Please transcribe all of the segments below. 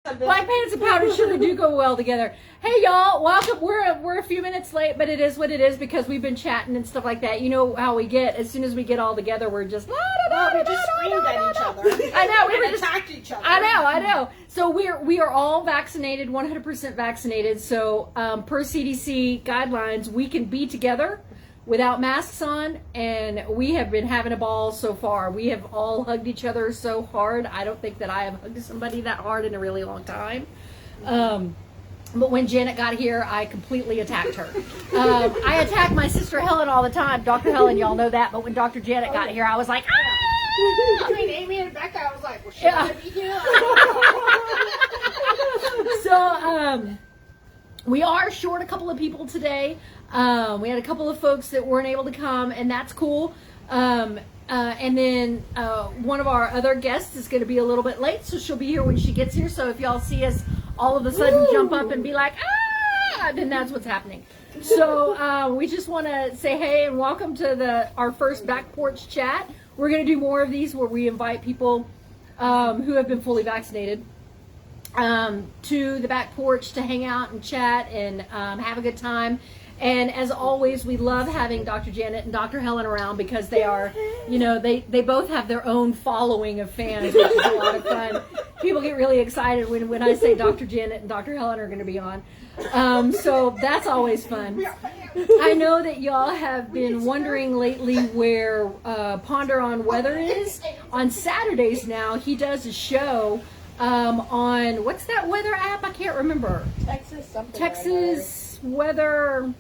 Black pants and powdered sugar do go well together. Hey y'all, welcome. We're a few minutes late, but it is what it is because we've been chatting and stuff like that. You know how we get. As soon as we get all together, we're just we just screamed at each other. I know, we and attacked each other. I know. So we are all vaccinated, 100% vaccinated. So per CDC guidelines, we can be together without masks on, and we have been having a ball so far. We have all hugged each other so hard. I don't think that I have hugged somebody that hard in a really long time. But when Janet got here, I completely attacked her. I attack my sister Helen all the time. Dr. Helen, y'all know that. But when Dr. Janet got here, I was like, ah! I mean, Amy and Becca, I was like, well, should I be here? So, we are short a couple of people today. We had a couple of folks that weren't able to come, and that's cool. And then one of our other guests is going to be a little bit late, so she'll be here when she gets here. So if y'all see us all of a sudden jump up and be like, ah, then that's what's happening. So we just want to say hey and welcome to our first back porch chat. We're going to do more of these where we invite people who have been fully vaccinated to the back porch to hang out and chat and have a good time. And as always, we love having Dr. Janet and Dr. Helen around because they are, you know, they both have their own following of fans, which is a lot of fun. People get really excited when I say Dr. Janet and Dr. Helen are going to be on. So that's always fun. I know that y'all have been wondering lately where Ponder on Weather is. On Saturdays now, he does a show on, what's that weather app? I can't remember. Texas Weather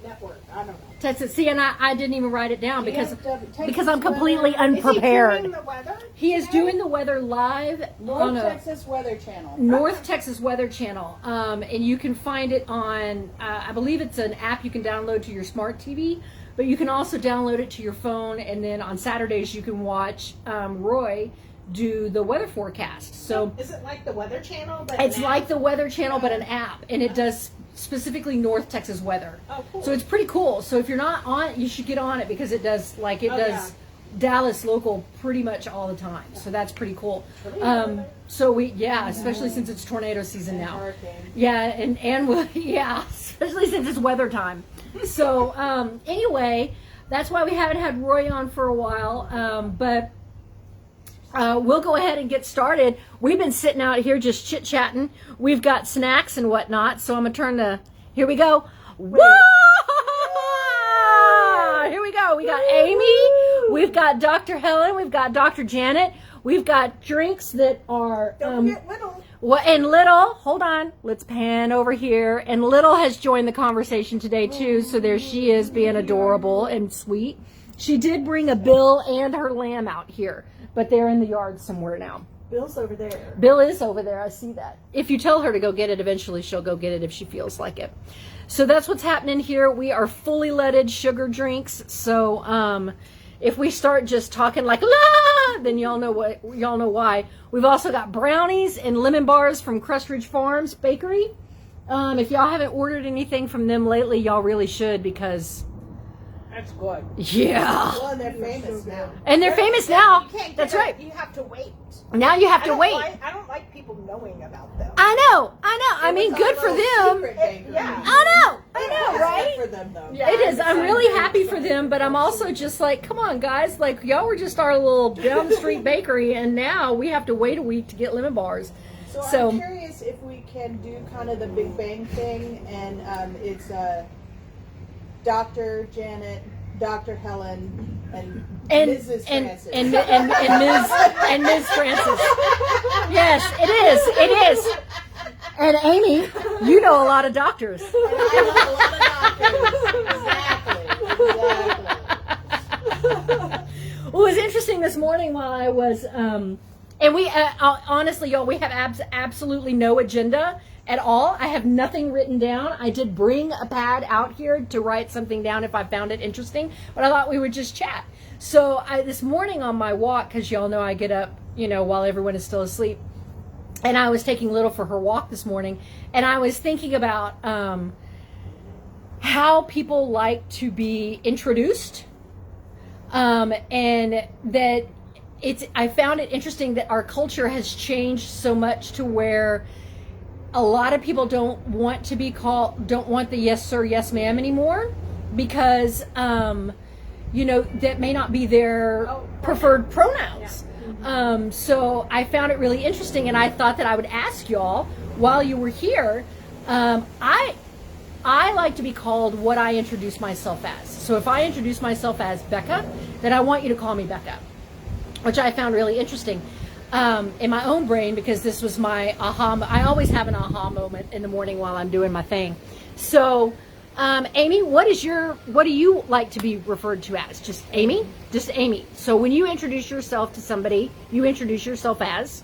Network. I don't know. Texas. See, and I didn't even write it down because I'm completely unprepared. Is he doing the weather? He is doing the weather live on a Texas Weather Channel. North Texas Weather Channel, and you can find it on. I believe it's an app you can download to your smart TV, but you can also download it to your phone. And then on Saturdays you can watch Roy do the weather forecast. So is it like the Weather Channel? But it's like the Weather Channel, but an app, and it does specifically North Texas weather. Oh, cool. So it's pretty cool. So if you're not on it, you should get on it because it does Dallas local pretty much all the time. So that's pretty cool. So especially since it's tornado season now. Hurricane. Yeah, and especially since it's weather time. So anyway, that's why we haven't had Roy on for a while. But we'll go ahead and get started. We've been sitting out here just chit-chatting. We've got snacks and whatnot, so I'm going to turn here we go. Whoa! Here we go. We got Amy. We've got Dr. Helen. We've got Dr. Janet. We've got drinks that are... Don't forget Little. And Little, hold on. Let's pan over here. And Little has joined the conversation today, too, so there she is being adorable and sweet. She did bring a Bill and her lamb out here, but they're in the yard somewhere now. Bill's over there. Bill is over there. I see that. If you tell her to go get it, eventually she'll go get it if she feels like it. So that's what's happening here. We are fully leaded sugar drinks. So if we start just talking like la, then y'all know why. We've also got brownies and lemon bars from Crust Ridge Farms Bakery. If y'all haven't ordered anything from them lately, y'all really should because... That's good. Yeah. Well, they're famous now. And they're famous now. You can't That's get right. it. You have to wait. Now you have to wait. I don't like people knowing about them. I know. I mean, good for them. Yeah. I know, right? Good for them, though. Yeah, it is. I'm really happy for them, but I'm also just like, come on, guys. Like, y'all were just our little down the street bakery, and now we have to wait a week to get lemon bars. So I'm curious if we can do kind of the Big Bang thing, and it's Dr. Janet, Dr. Helen, and Mrs. Francis. And Ms. Francis. Yes, it is. And Amy, you know a lot of doctors. And I know a lot of doctors. Exactly. Well, it was interesting this morning while I was, and we, honestly, y'all, we have absolutely no agenda at all. I have nothing written down. I did bring a pad out here to write something down if I found it interesting, but I thought we would just chat. So this morning on my walk, because y'all know I get up, while everyone is still asleep, and I was taking Little for her walk this morning, and I was thinking about how people like to be introduced, and that I found it interesting that our culture has changed so much to where a lot of people don't want the yes sir, yes ma'am anymore, because that may not be their preferred pronouns. So I found it really interesting, and I thought that I would ask y'all while you were here. I like to be called what I introduce myself as. So if I introduce myself as Becca, then I want you to call me Becca, which I found really interesting in my own brain, because this was my aha. I always have an aha moment in the morning while I'm doing my thing. So, Amy, what do you like to be referred to as? Just Amy? Just Amy. So when you introduce yourself to somebody, you introduce yourself as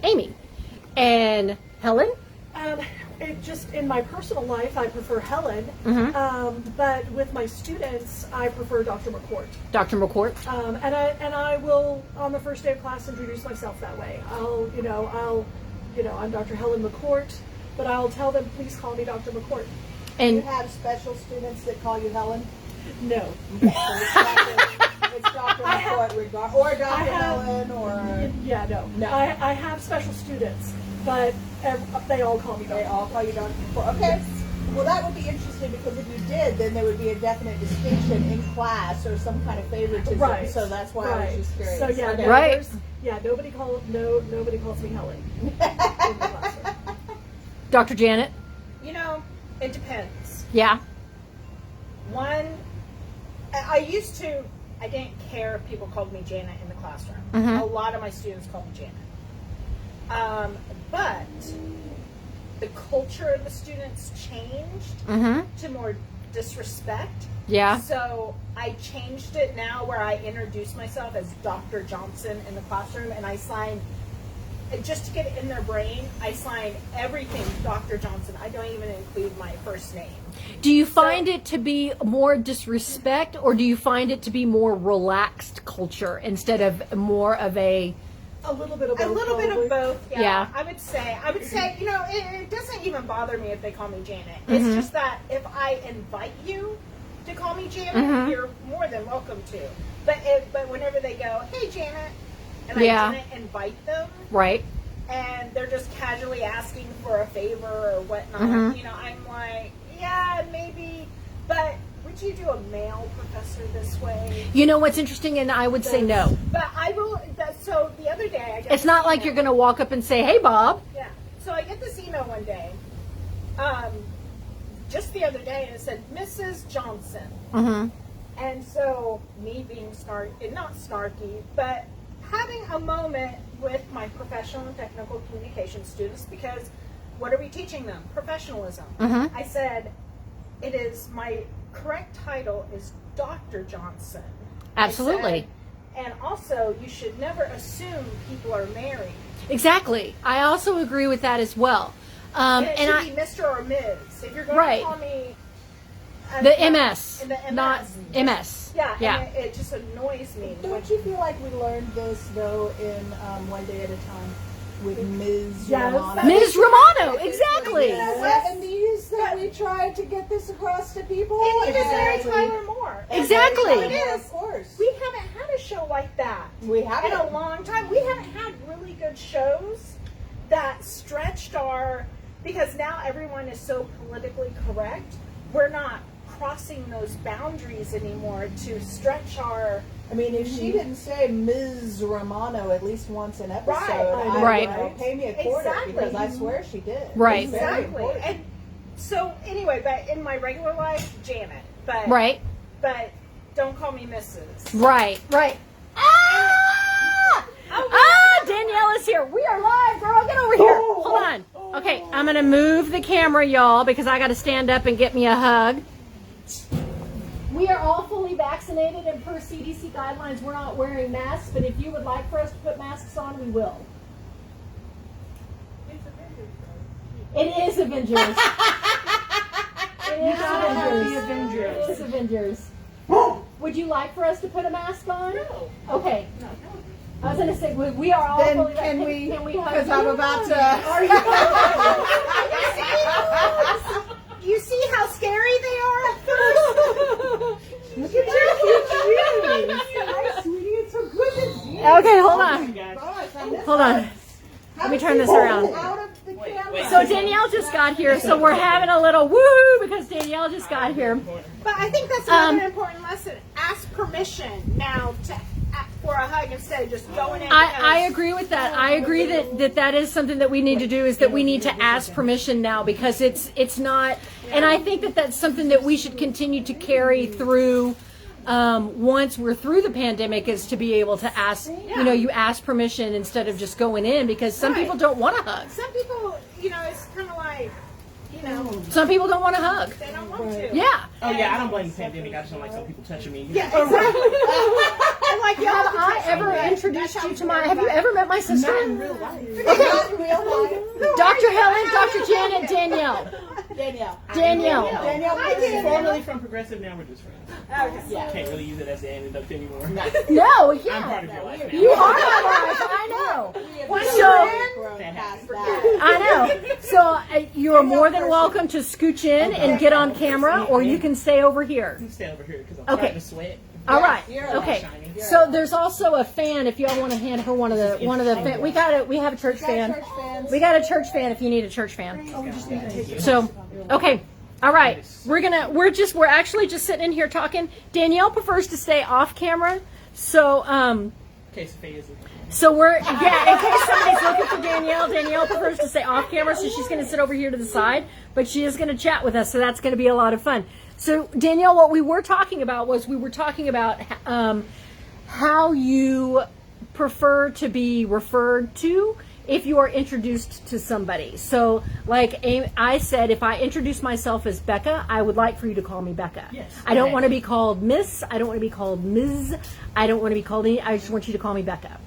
Amy. And Helen? Just in my personal life, I prefer Helen, but with my students, I prefer Dr. McCourt. Dr. McCourt. And I will, on the first day of class, introduce myself that way. I'm Dr. Helen McCourt, but I'll tell them, please call me Dr. McCourt. And you have special students that call you Helen? No. Okay, so it's Dr. McCourt, or Dr. Helen, or... Yeah, no. I have special students, but they all call me Dr. They all call you Dr. McCourt. Okay. Well, that would be interesting, because if you did, then there would be a definite distinction in class or some kind of favoritism. Right. So that's why I was just curious. So yeah, okay. Right. Nobody calls me Helen in the classroom. Dr. Janet? It depends. Yeah. I didn't care if people called me Janet in the classroom. A lot of my students called me Janet. But the culture of the students changed to more disrespect. Yeah. So I changed it now, where I introduce myself as Dr. Johnson in the classroom, and I sign, just to get it in their brain, I sign everything Dr. Johnson. I don't even include my first name. Do you find it to be more disrespect, or do you find it to be more relaxed culture instead of more of a... A little bit of both. A little bit of both, yeah. Yeah. I would say, it doesn't even bother me if they call me Janet. It's just that if I invite you to call me Janet, you're more than welcome to. But whenever they go, hey, Janet, and I didn't invite them, Right. and they're just casually asking for a favor or whatnot, I'm like, yeah, maybe, but would you do a male professor this way? You know what's interesting, and I would say no. But I will, so the other day I got It's not like you're going to walk up and say, hey, Bob. Yeah. So I get this email one day, just the other day, and it said, Mrs. Johnson. And so me being not snarky, but having a moment with my professional and technical communication students, because what are we teaching them? Professionalism. I said, my correct title is Dr. Johnson. Absolutely. And also, you should never assume people are married. Exactly. I also agree with that as well. And it should be Mr. or Ms. If you're going to call me... The MS. The MS. Not MS. Yeah. And it just annoys me. Don't you feel like we learned this, though, in One Day at a Time with Ms. Romano? Ms. Romano, exactly. In the 70s that we tried to get this across to people. And even Mary Tyler Moore. Exactly. Of course. We haven't had a show like that. We haven't. In a long time. We haven't had really good shows that stretched because now everyone is so politically correct. We're not crossing those boundaries anymore to stretch our... I mean, if she didn't say Ms. Romano at least once an episode, Right. Pay me a quarter, Exactly. because I swear she did. Right. It's very Exactly. important. And so, anyway, but in my regular life, Janet. But Right. But don't call me Mrs. Right. Danielle is here. We are live, girl. Get over here. Hold on. Okay, I'm going to move the camera, y'all, because I got to stand up and get me a hug. We are all fully vaccinated, and per CDC guidelines, we're not wearing masks, but if you would like for us to put masks on, we will. It is Avengers. It is Avengers. Would you like for us to put a mask on? No. Okay. No. I was going to say, we are all Then fully can vaccinated. we, Can we hug because you? I'm about to... Are you You see how scary they are at first? Look at your cute shoes. Hi, sweetie. It's so good to see you. Okay, hold on. Gosh, Hold on. Let me turn this around. Out of the camera. So Danielle just got here, so we're having a little woo because Danielle just got here. But I think that's another important lesson. Ask permission now for a hug instead of just going in. I agree with that. I agree that is something that we need to do, is that we need to ask permission now, because it's not, and I think that that's something that we should continue to carry through once we're through the pandemic, is to be able to ask, you ask permission instead of just going in, because some people don't want to hug. Some people, it's kind of like, Some people don't want to hug. they don't want to. Yeah. Oh yeah, I don't blame the pandemic. I just don't like some people touching me. Yeah, exactly. And like, y'all Have I ever introduced you to have you ever met my sister? Not in real life. Not in real life. Dr. Helen, Dr. Janet, Danielle. Danielle. Danielle. Danielle. Formerly from Progressive, now we're just friends. Okay. Yeah. Can't really use it as the antidote anymore. No, we I'm part can't. of your life now. You are my wife, I know. So, Past that. I know. So you are more than welcome to scooch in and get on camera, or you can stay over here. You stay over here because I'm Okay. starting to sweat. All right. You're Okay. shiny. So there's also a fan if y'all want to hand her one of the fan. We have a church fan. Church fans. We got a church fan if you need a church fan. So, okay. All right. We're actually just sitting in here talking. Danielle prefers to stay off camera. So, Okay, Sophia is So in case somebody's looking for Danielle prefers to stay off camera, so she's going to sit over here to the side, but she is going to chat with us, so that's going to be a lot of fun. So Danielle, what we were talking about how you prefer to be referred to if you are introduced to somebody. So like I said, if I introduce myself as Becca, I would like for you to call me Becca. Yes. I don't want to be called Miss. I don't want to be called Ms. I don't want to be called I just want you to call me Becca.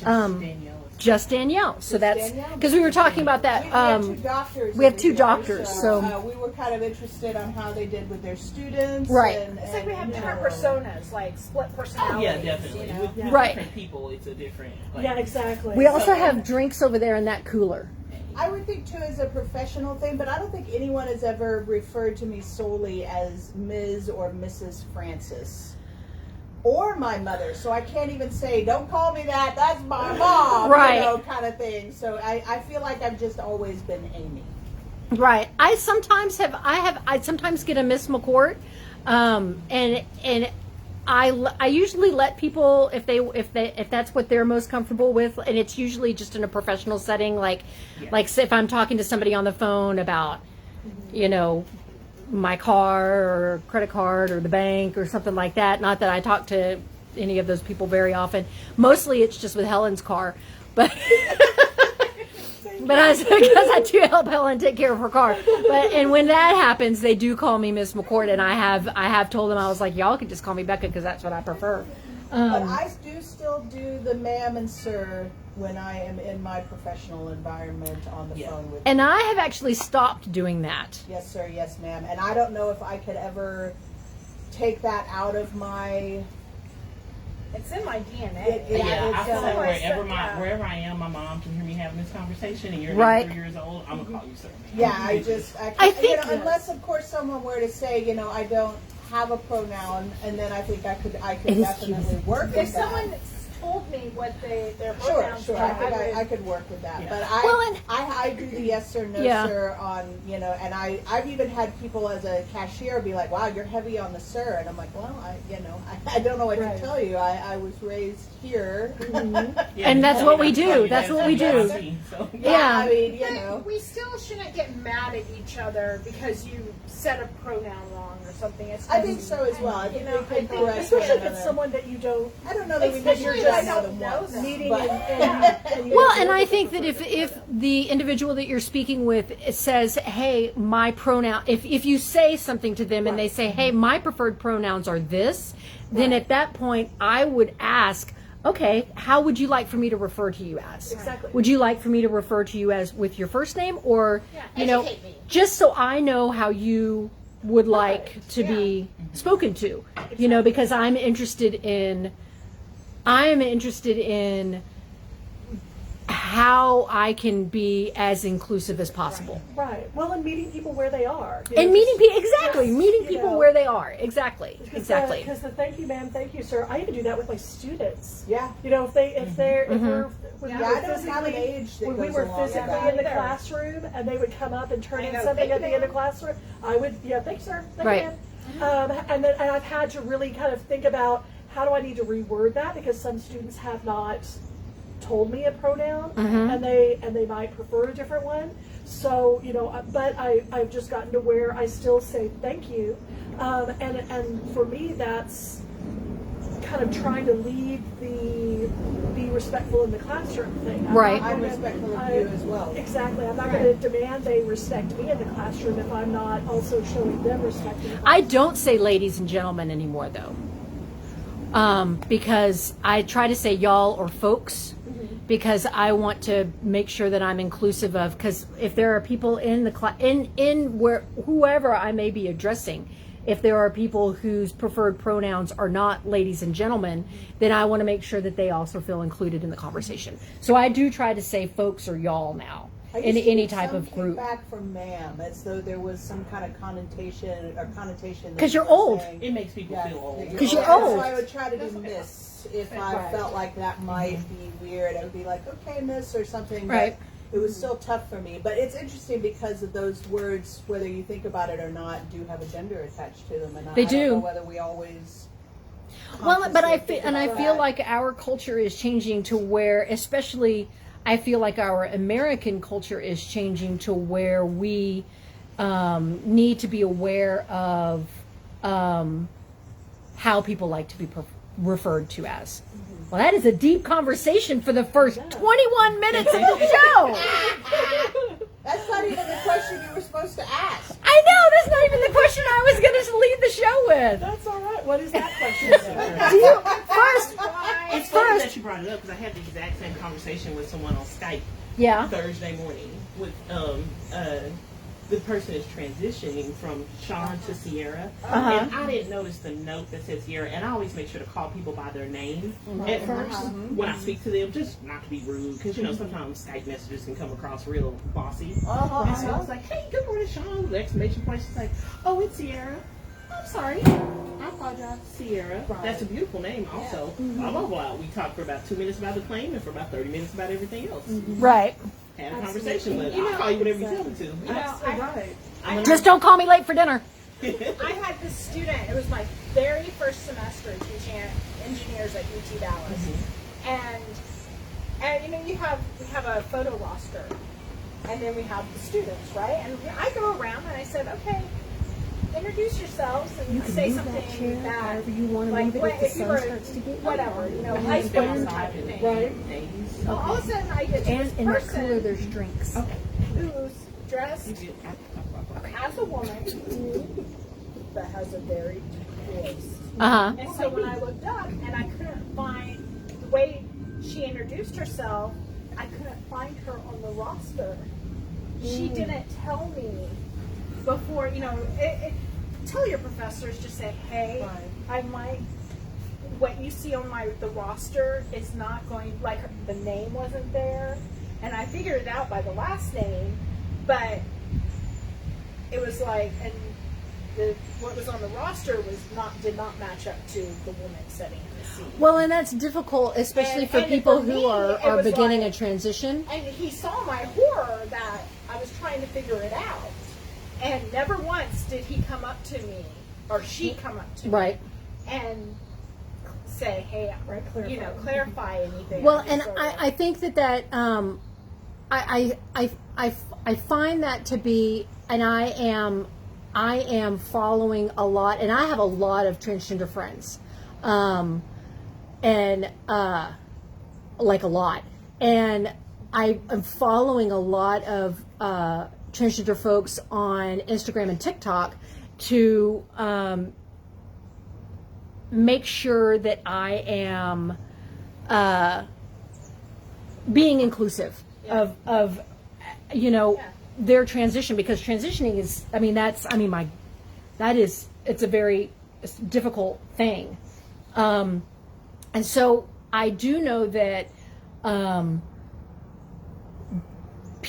Danielle. Just Danielle. So that's because we were talking about that. We have two doctors. we have over two here, doctors, so- we were kind of interested on how they did with their students. Right. It's like we have different personas, like split personalities. Yeah, definitely. With Right. different people, it's a different. Like, Yeah, exactly. We also have drinks over there in that cooler. I would think too as a professional thing, but I don't think anyone has ever referred to me solely as Ms. or Mrs. Francis. Or my mother, so I can't even say, don't call me that, that's my mom, Right. kind of thing. So I feel like I've just always been Amy. Right. I sometimes get a Miss McCourt, and I usually let people if that's what they're most comfortable with, and it's usually just in a professional setting, like say if I'm talking to somebody on the phone about, my car or credit card or the bank or something like that. Not that I talk to any of those people very often. Mostly it's just with Helen's car, but because I do help Helen take care of her car. And when that happens, they do call me Miss McCourt, and I have told them, I was like, y'all can just call me Becca because that's what I prefer. But I do still do the ma'am and sir when I am in my professional environment on the phone with And I have actually stopped doing that. yes sir, yes ma'am. And I don't know if I could ever take that out of my It's in my DNA. Yeah, I feel like it's, wherever I am, my mom can hear me having this conversation, and you're Right. 3 years old. I'm gonna call you sir. yeah, I think- unless of course someone were to say, I don't have a pronoun, and then I think I could It is definitely work If with that. someone told me what their Sure, pronouns sure. were, I could work with that. Yeah. But Well, and- I do the yes sir, no Yeah. sir on, and I've even had people as a cashier be like, wow, you're heavy on the sir. And I'm like, well, I don't know what Right. to tell you. I was raised here. Yeah, And that's you what tell we me do. not to call you That's that, what we so do. I see, so. Yeah. I mean, But we still shouldn't get mad at each other because you said a pronoun wrong or something. It's I think so as well. I think we I could think correct Especially one if it's another. someone that you don't I don't know that we Especially maybe if I just don't them know once. them. meeting But- and you Well, don't and know I them think that before. if the individual that you're speaking with says, hey, my pronoun, if you say something to them and they say, hey, my preferred pronouns are this, then at that point I would ask, okay, how would you like for me to refer to you as? Exactly. Would you like for me to refer to you as with your first name, or educate me. just so I know how you would like to be spoken to, because I'm interested in how I can be as inclusive as possible. Right. Well, and meeting people where they are. And meeting people, just, meeting you people know, where they are. Exactly. Exactly. Because the thank you, ma'am, thank you, sir. I even do that with my students. Yeah. You know, if we're when Yeah, we I were don't have physically an age that when we goes were along with physically that. in the Either. classroom and they would come up and turn I in know, something thank at the you, end of ma'am. classroom, I would thank you, sir, thank Right. you, ma'am. And I've had to really kind of think about how do I need to reword that, because some students have not told me a pronoun and they might prefer a different one. So, you know, but I've just gotten to where I still say thank you. And for me, that's kind of trying to lead the be respectful in the classroom thing. Right. I'm respectful of you as well. Exactly. I'm not going to demand they respect me in the classroom if I'm not also showing them respect in the classroom. I don't say ladies and gentlemen anymore, though, because I try to say y'all or folks, because I want to make sure that I'm inclusive of. Because if there are people in the class, in where whoever I may be addressing, if there are people whose preferred pronouns are not ladies and gentlemen, then I want to make sure that they also feel included in the conversation. So I do try to say folks or y'all now I in used to any get type some of group. Feedback from ma'am, as though there was some kind of connotation. that 'Cause you're you were old. saying, It makes people yeah, feel old. that 'Cause you're And old. So I would try to do miss if I Right. felt like that might be weird. I would be like, okay, miss, or something. Right. But it was still tough for me. But it's interesting because of those words, whether you think about it or not, do have a gender attached to them. And They I don't do. know whether we always. Well, but I consciously feel, think and I about feel that. like our culture is changing to where, especially, I feel like our American culture is changing to where we need to be aware of how people like to be referred to as. Well, that is a deep conversation for the first 21 minutes of the show. That's not even the question you were supposed to ask. I know, that's not even the question I was going to lead the show with. That's all right. What is that question? Do you, first, It's funny that you brought it up because I had the exact same conversation with someone on Skype yeah. Thursday morning with the person is transitioning from Sean to Sierra, and I didn't notice the note that says Sierra, and I always make sure to call people by their name at first when I speak to them, just not to be rude, because you know sometimes Skype messages can come across real bossy. And so I was like, "Hey, good morning, Sean!" The exclamation point. She's like, "Oh, it's Sierra." I'm sorry. I apologize, Sierra. Right. That's a beautiful name, also. I'm all out. We talked for about 2 minutes about the claim and for about 30 minutes about everything else. Right. Had a conversation, but You I'll know, call you whatever you tell me to. Right. Just don't call me late for dinner. I had this student, it was my very first semester teaching engineers at UT Dallas. And you know, we have a photo roster, and then we have the students, right? And I go around and I said, okay, introduce yourselves and say something that you want like if you were whatever, you know, high school type of thing. Right. So all of a sudden I get to And this in the cooler, person there's drinks. who's dressed as a woman that has a very deep voice. Uh-huh. And so when I looked up and I couldn't find the way she introduced herself, I couldn't find her on the roster. She didn't tell me before, you know, tell your professors, just say, hey, I might, what you see on the roster is not going, like the name wasn't there. And I figured it out by the last name, but it was like, and what was on the roster did not match up to the woman sitting in the seat. Well, and that's difficult, especially And- for and people for who me, are it was beginning like- a transition. And he saw my horror that I was trying to figure it out. And never once did he come up to me, or she come up to me, Right. and say, hey, you know, clarify anything. Well, and I think that I find that to be, and I am following a lot, and I have a lot of transgender friends, and like a lot, and I am following a lot of transgender folks on Instagram and TikTok to make sure that I am being inclusive of you know their transition, because transitioning is, it's a very difficult thing, and so I do know that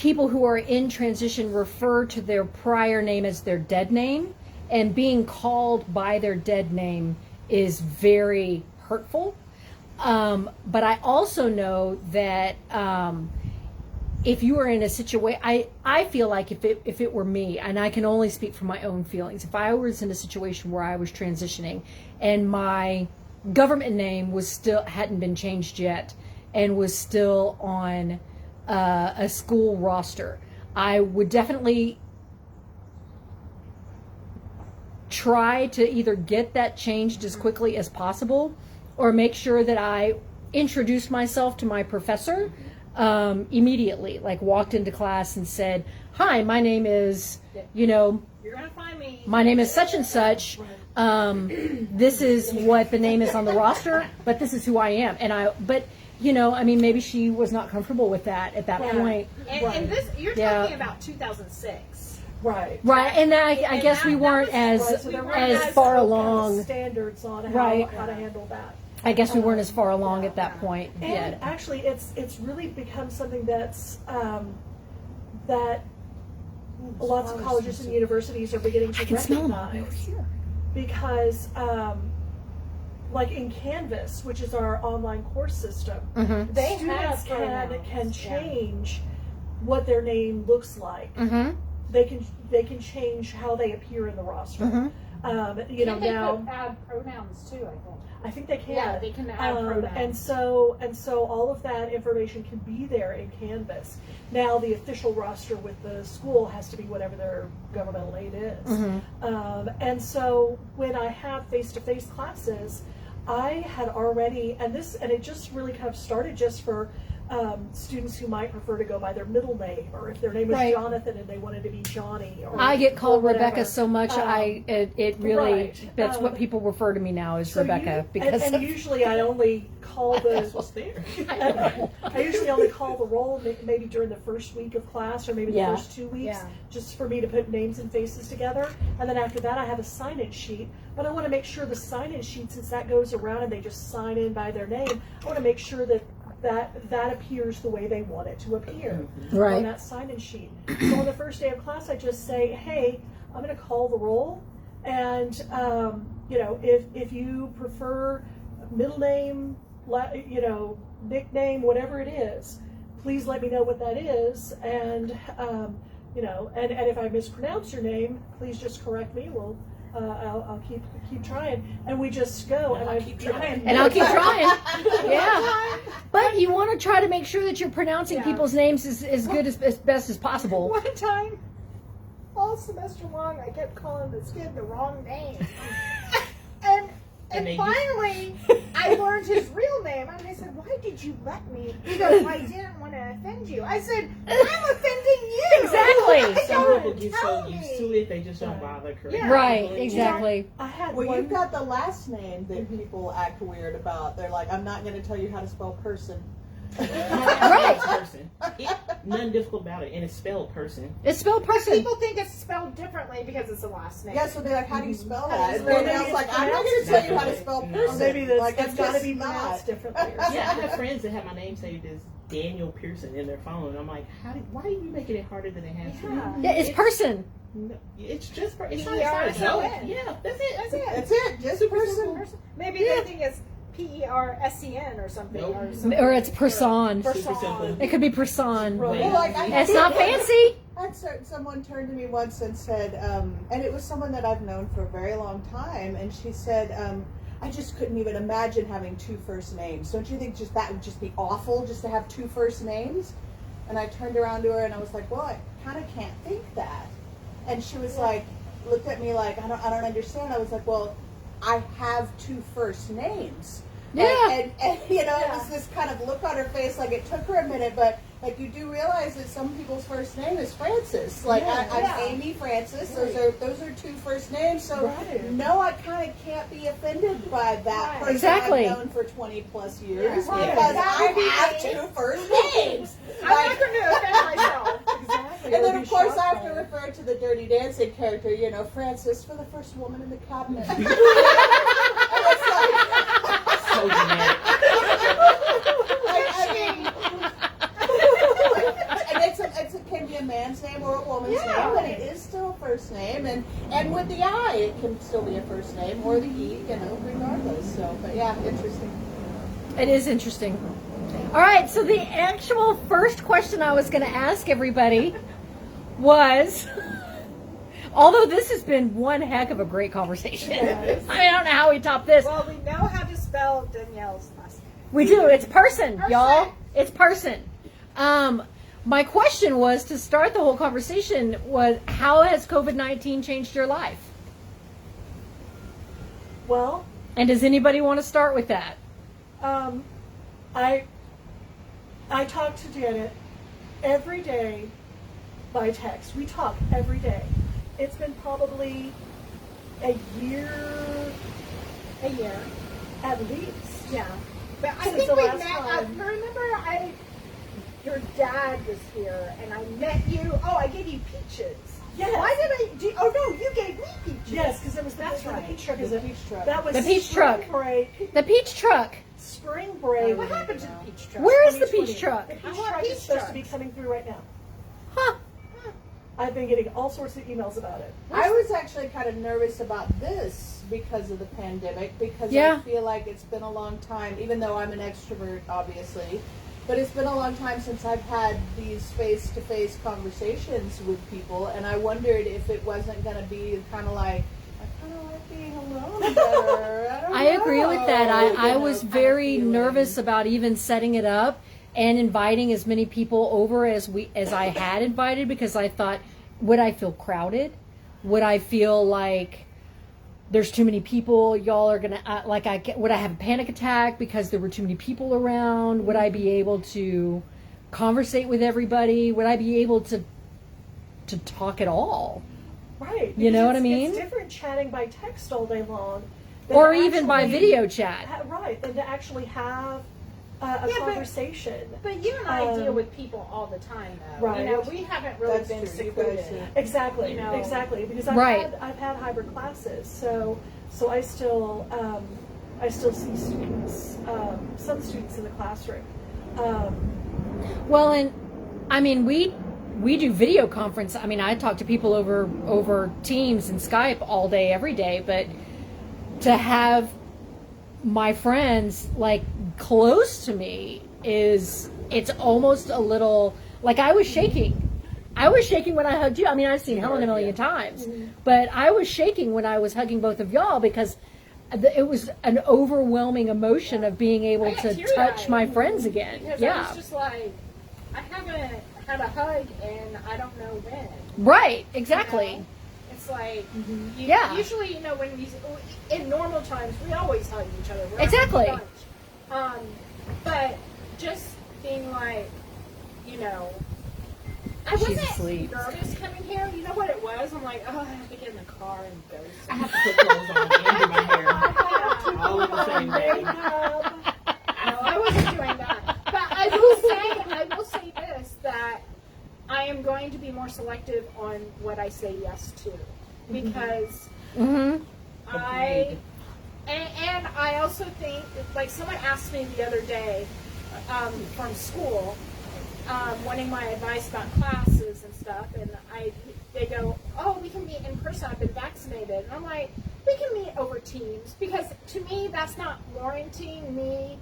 people who are in transition refer to their prior name as their dead name, and being called by their dead name is very hurtful. But I also know that if you are in a situation, I feel like if it were me, and I can only speak from my own feelings, if I was in a situation where I was transitioning and my government name hadn't been changed yet and was still on a school roster, I would definitely try to either get that changed as quickly as possible, or make sure that I introduced myself to my professor immediately, like walked into class and said, "Hi, my name is, You're gonna find me. my name is such and such. This is what the name is on the roster, but this is who I am." And maybe she was not comfortable with that at that point. And this, you're talking about 2006. Right. Right, and I guess we weren't as So there weren't as far kind of along. standards on Right. how to handle that. I guess we weren't as far along at that point And yet. actually, it's really become something that's that lots of colleges and universities are beginning to I can smell them all over recognize, here. because like in Canvas, which is our online course system, Mm-hmm. They students have pronouns. can change what their name looks like. Mm-hmm. They can change how they appear in the roster. Mm-hmm. Can they Now add pronouns too? I think they can. Yeah, they can add pronouns. And so all of that information can be there in Canvas. Now the official roster with the school has to be whatever their governmental aid is. Mm-hmm. And so when I have face-to-face classes, I had already, and it just really kind of started just for students who might prefer to go by their middle name, or if their name was Right. Jonathan and they wanted to be Johnny. Or I get called or whatever. Rebecca so much. It really right. that's what people refer to me now as So Rebecca because and of- usually I only call That's the what's there. I usually only call the roll maybe during the first week of class, or maybe the Yeah. first 2 weeks, Yeah. just for me to put names and faces together. And then after that, I have a sign-in sheet. But I want to make sure the sign-in sheet, since that goes around and they just sign in by their name, I want to make sure that appears the way they want it to appear on right. that sign-in sheet. So on the first day of class, I just say, "Hey, I'm going to call the roll, and if you prefer middle name, nickname, whatever it is, please let me know what that is, and and if I mispronounce your name, please just correct me. Well, I'll keep trying," and we just go, and I keep trying, And I'll keep trying. Yeah. But you want to try to make sure that you're pronouncing people's names as good as best as possible. One time, all semester long, I kept calling this kid the wrong name. And they finally, I learned his real name, and I said, "Why did you let me?" He goes, "I didn't want to offend you." I said, "I'm offending you." Exactly. Some people get Tell so used me. to it, they just don't bother correcting. Yeah. Right, exactly. I had Well, one. you've got the last name that people act weird about. They're like, "I'm not going to tell you how to spell person." Right. Person. Nothing difficult about it, and it's spelled person. It's spelled But person. people think it's spelled differently because it's a last name. Yeah, so they're like, "How do you spell How do you that?" And spell then that? it's like, "I'm not going to tell you how to spell No. person." Maybe that's, like, it's got to just be not. pronounced differently. Or Yeah, I something. have friends that have my name saved as Daniel Pearson in their phone. I'm like, why are you making it harder than it has to Yeah. be? Yeah, it's person. No, it's just it's not P-E-R-S-O-N. a joke. Yeah, that's it. That's it. That's it. Just person. Maybe they think it's PERSEN or something. Nope. Or something. Or it's person. Super simple. It could be person. Right. Well, like, It's not fancy. I had someone turn to me once and said, and it was someone that I've known for a very long time, and she said, "I just couldn't even imagine having two first names. Don't you think that would just be awful, just to have two first names?" And I turned around to her and I was like, "Well, I kind of can't think that." And she was like, looked at me like, I don't understand. I was like, "Well, I have two first names." Yeah. Like, and it was this kind of look on her face, like it took her a minute, but like you do realize that some people's first name is Francis. Like I'm Amy Francis. Those are two first names. So Right. no, I kind of can't be offended by that person Exactly. I've known for 20 plus years Yeah. because That would be I have me. two first names. I'm not going to offend myself. Exactly. And then, Or of be course, shocked I have by to it. refer to the Dirty Dancing character, Francis, for the first woman in the cabinet. And it's like, So dramatic. I mean, and it's a case woman's name, but it is still a first name, and with the I, it can still be a first name, or the he, regardless. So, but yeah, interesting. It is interesting. All right, so the actual first question I was going to ask everybody was, although this has been one heck of a great conversation. Yes. I don't know how we top this. Well, we know how to spell Danielle's last name. We do. It's person, y'all. It's person. My question was, to start the whole conversation, was how has COVID-19 changed your life? Well, And does anybody want to start with that? I talk to Janet every day by text. We talk every day. It's been probably a year at least. Yeah. But I Since think the we last met, time. remember your dad was here and I met you. Oh, I gave you peaches. Yes. Why did oh no, you gave me peaches. Yes, because it was That's the right. peach truck. The peach truck. That was The peach spring truck. break. The peach truck. Spring break. What happened to the peach truck? Where is the 2020. peach truck? The peach I want truck peach is supposed to be trucks. coming through right now. Huh. I've been getting all sorts of emails about it. I was actually kind of nervous about this because of the pandemic, because Yeah. I feel like it's been a long time, even though I'm an extrovert, obviously, but it's been a long time since I've had these face-to-face conversations with people, and I wondered if it wasn't going to be kind of like, I kind of like being alone better. I don't I agree with that. know, I you know, was kind of very feeling. nervous about even setting it up and inviting as many people over as I had invited, because I thought, would I feel crowded? Would I feel like there's too many people? Y'all are gonna would I have a panic attack because there were too many people around? Would I be able to conversate with everybody? Would I be able to talk at all? Right. You know because what I mean? It's different chatting by text all day long. than Or even by actually video chat. Right. Than to actually have a Yeah, but- conversation. But you and I Um, deal with people all the time, though. Right. You know, we haven't really That's been true. You secluded. guys do. Exactly. You know. Exactly. Because Right. I've had hybrid classes, so I still see students, some students in the classroom. Well, and I mean, we do video conference. I mean, I talk to people over Teams and Skype all day, every day. But to have my friends like close to me it's almost a little like I was shaking. I was shaking when I hugged you. I mean, I've seen Helen a million times, but I was shaking when I was hugging both of y'all because it was an overwhelming emotion of being able I got to teary-eyed. touch my friends again. Because I Yeah. was just like, I haven't had a hug and I don't know when. Right, exactly. You know? It's like, Yeah. usually, you know, when in normal times, we always hug each other. We're Exactly. a bunch. But just being like, you know, I She's wasn't asleep. nervous coming here. You know what it was? I'm like, oh, I have to get in the car and go. I have to put clothes on and do my hair all in the same day. No, I wasn't doing that. But I will say this, that I am going to be more selective on what I say yes to. Because Mm-hmm. and I also think, like someone asked me the other day from school, wanting my advice about classes and stuff, and they go, oh, we can meet in person, I've been vaccinated. And I'm like, we can meet over Teams, because to me, that's not warranting me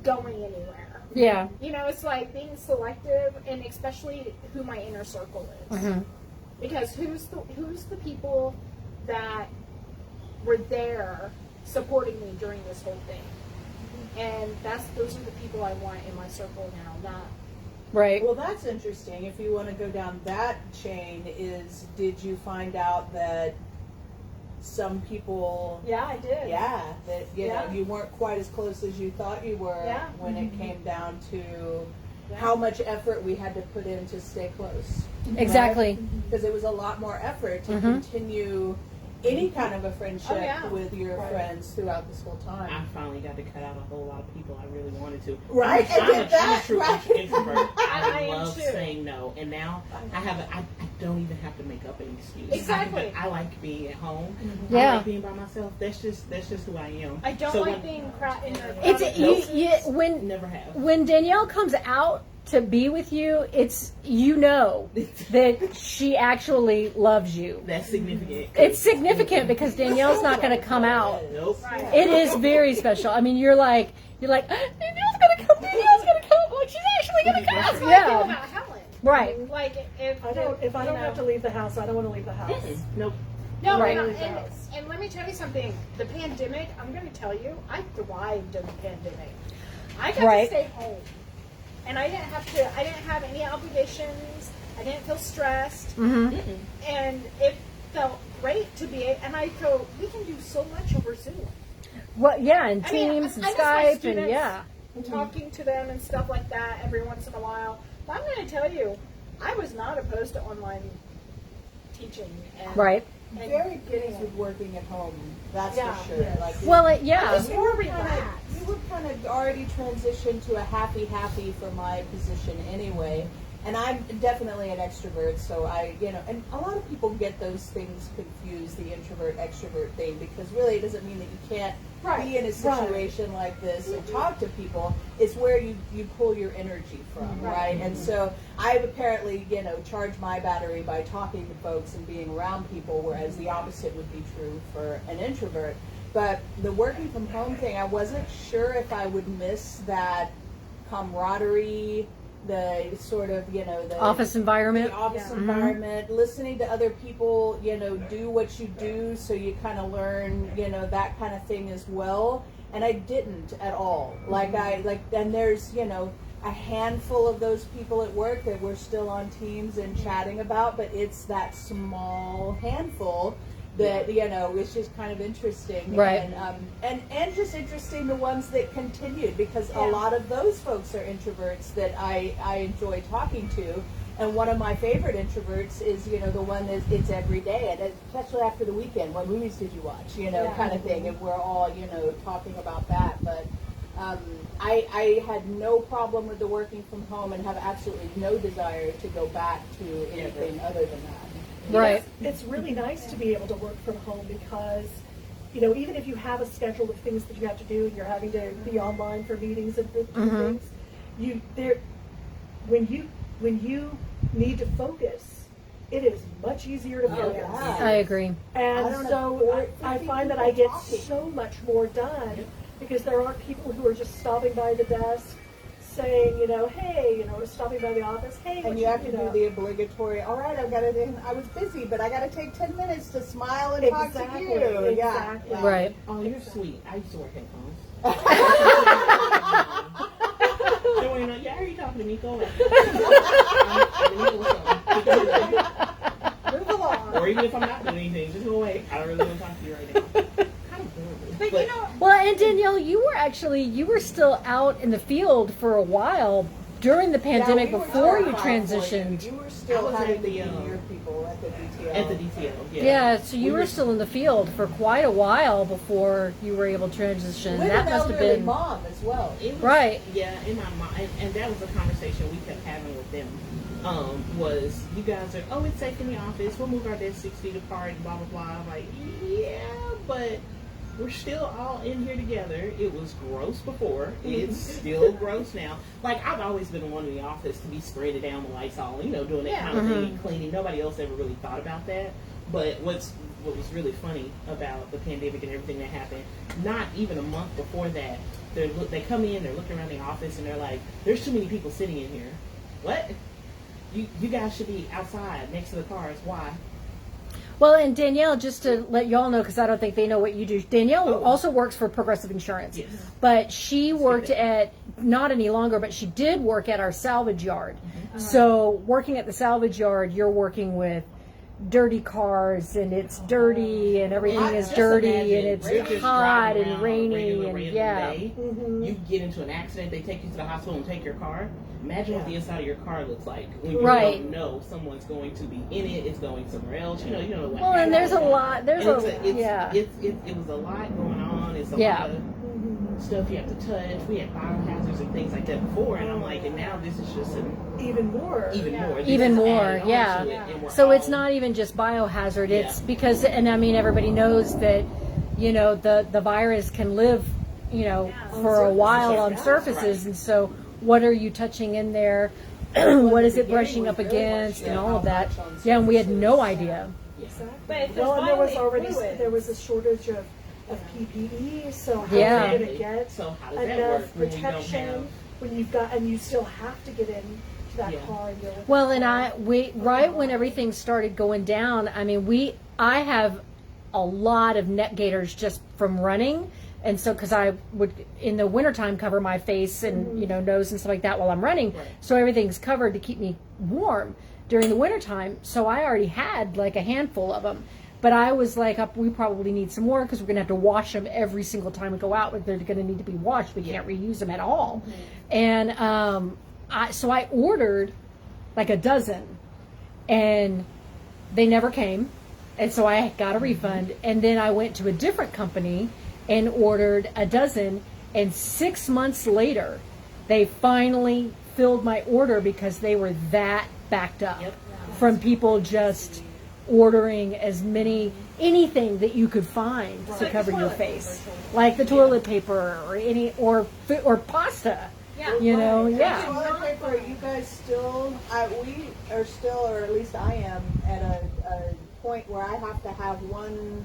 going anywhere. Yeah. You know, it's like being selective, and especially who my inner circle is. Mm-hmm. Because who's the people that were there supporting me during this whole thing? And those are the people I want in my circle now, not. Right. Well, that's interesting. If you want to go down that chain, did you find out that some people, Yeah, I did. that Yeah. you weren't quite as close as you thought you were Yeah. when it came down to Yeah. how much effort we had to put in to stay close? Exactly. Because it was a lot more effort to Mhm. continue any kind of a friendship Oh, yeah. with your Right. friends throughout this whole time. I finally got to cut out a whole lot of people I really wanted to. Right, I'm and a did that, true right. introvert. I I am love too. saying no, and now I don't even have to make up an excuse. Exactly. I like being at home. Yeah. I like being by myself. That's just who I am. I don't So like when- being in a It's crowded you, places. when Never have. when Danielle comes out to be with you, it's, that she actually loves you. That's significant. It's significant because Danielle's not going to come out. Nope. It is very special. I mean, you're like, Danielle's going to come. Like, she's actually going to come. That's what I feel Yeah. about Helen. Right. Like if I don't have to leave the house, I don't want to leave the house. Nope. No, Right. and let me tell you something. The pandemic, I'm going to tell you, I thrived in the pandemic. I got Right. to stay home, and I didn't have any obligations. I didn't feel stressed, Mm-hmm. and it felt great to be. And I thought we can do so much over Zoom. Well, yeah, and I mean, Teams and I miss my Skype and students. yeah. And talking to them and stuff like that every once in a while. But I'm going to tell you, I was not opposed to online teaching. And, Right. and Very pleased with working at home. That's Yeah, for sure. yes. Like, Well, yeah. Just more relaxed. we were kind of already transitioned to a happy for my position anyway. And I'm definitely an extrovert, so and a lot of people get those things confused, the introvert extrovert thing, because really it doesn't mean that you can't be in a situation like this and talk to people. It's where you pull your energy from, right? And so I've apparently, charged my battery by talking to folks and being around people, whereas the opposite would be true for an introvert. But the working from home thing, I wasn't sure if I would miss that camaraderie, the sort of, the Office environment. the office environment, listening to other people, do what you do, so you kind of learn, that kind of thing as well. And I didn't at all. And there's, a handful of those people at work that we're still on Teams and chatting about, but it's that small handful that, it's just kind of interesting. Right. And just interesting the ones that continued, because a lot of those folks are introverts that I enjoy talking to. And one of my favorite introverts is, the one that it's every day, and especially after the weekend. What movies did you watch? Kind of thing. And we're all, talking about that. But I had no problem with the working from home and have absolutely no desire to go back to anything other than that. Right. It's really nice to be able to work from home because, even if you have a schedule of things that you have to do and you're having to be online for meetings and things, when you need to focus, it is much easier to focus. I agree. And so I find that I get so much more done because there aren't people who are just stopping by the desk saying, hey, stopping by the office, hey, And you have to do the obligatory, all right, I was busy, but I got to take 10 minutes to smile and talk to you. Exactly. Yeah. Right. Oh, you're sweet. I used to work at home. Don't worry, yeah, are you talking to me? Go away. I'm in the middle of something. Move along. Or even if I'm not doing anything, just go away. I don't really want to talk to you right now. But Well, and Danielle, you were still out in the field for a while during the pandemic Yeah, we were before you terrified for you. transitioned. You were I still was having at to the, be near people at the DTL. At the DTL, yeah. Yeah, so you were still in the field for quite a while before you were able to transition. With That an must have elderly been mom as well. It was, right. Yeah, in my mind, and that was a conversation we kept having with them. Was you guys are, oh, it's safe in the office. We'll move our desks 6 feet apart and blah blah blah. I'm like, yeah, but we're still all in here together. It was gross before. It's still gross now. Like, I've always been the one in the office to be spraying down the lights all, doing that kind of thing and cleaning. Nobody else ever really thought about that. But what was really funny about the pandemic and everything that happened, not even a month before that, they come in, they're looking around the office, and they're like, there's too many people sitting in here. What? You guys should be outside next to the cars. Why? Well, and Danielle, just to let y'all know, because I don't think they know what you do, Danielle also works for Progressive Insurance. Yes. But she worked at, not any longer, but she did work at our salvage yard. So working at the salvage yard, you're working with dirty cars, and it's dirty, and everything is Just dirty, imagine, and we're it's just hot driving and around on a rainy, regular, and random yeah. day. You get into an accident, they take you to the hospital and take your car. Imagine what the inside of your car looks like when you Right. don't know someone's going to be in it, it's going somewhere else. You know what Well, and there's a lot, It was a lot going on. It's a Yeah. lot of stuff you have to touch. We had biohazards and things like that before, and I'm like, and now this is just even more. even more. This Even is more, added on yeah. to it, and we're So it's all- not even just biohazard. It's Yeah. because, and I mean, everybody knows that, the virus can live, for a while on surfaces. And so what are you touching in there, what is it brushing up against, and all of that. Yeah, and we had no idea. Exactly. But if Well, and there's there was a shortage of PPE, so how Yeah. are you going to get So how does that work enough when you don't protection have? when you've got, and you still have to get in to that Yeah. car and deal with Well, that and car. we right when everything started going down, I mean, I have a lot of neck gaiters just from running. And so, because I would in the wintertime cover my face and nose and stuff like that while I'm running, Right. so everything's covered to keep me warm during the wintertime. So I already had like a handful of them, but I was like, we probably need some more because we're gonna have to wash them every single time we go out. They're gonna need to be washed. We can't reuse them at all. And so I ordered like a dozen, and they never came, and so I got a refund. And then I went to a different company and ordered a dozen, and 6 months later they finally filled my order because they were that backed up from people just ordering anything that you could find to cover your face, like the toilet paper or pasta. Yeah. Toilet paper, you guys still, we are still, or at least I am, at a point where I have to have one,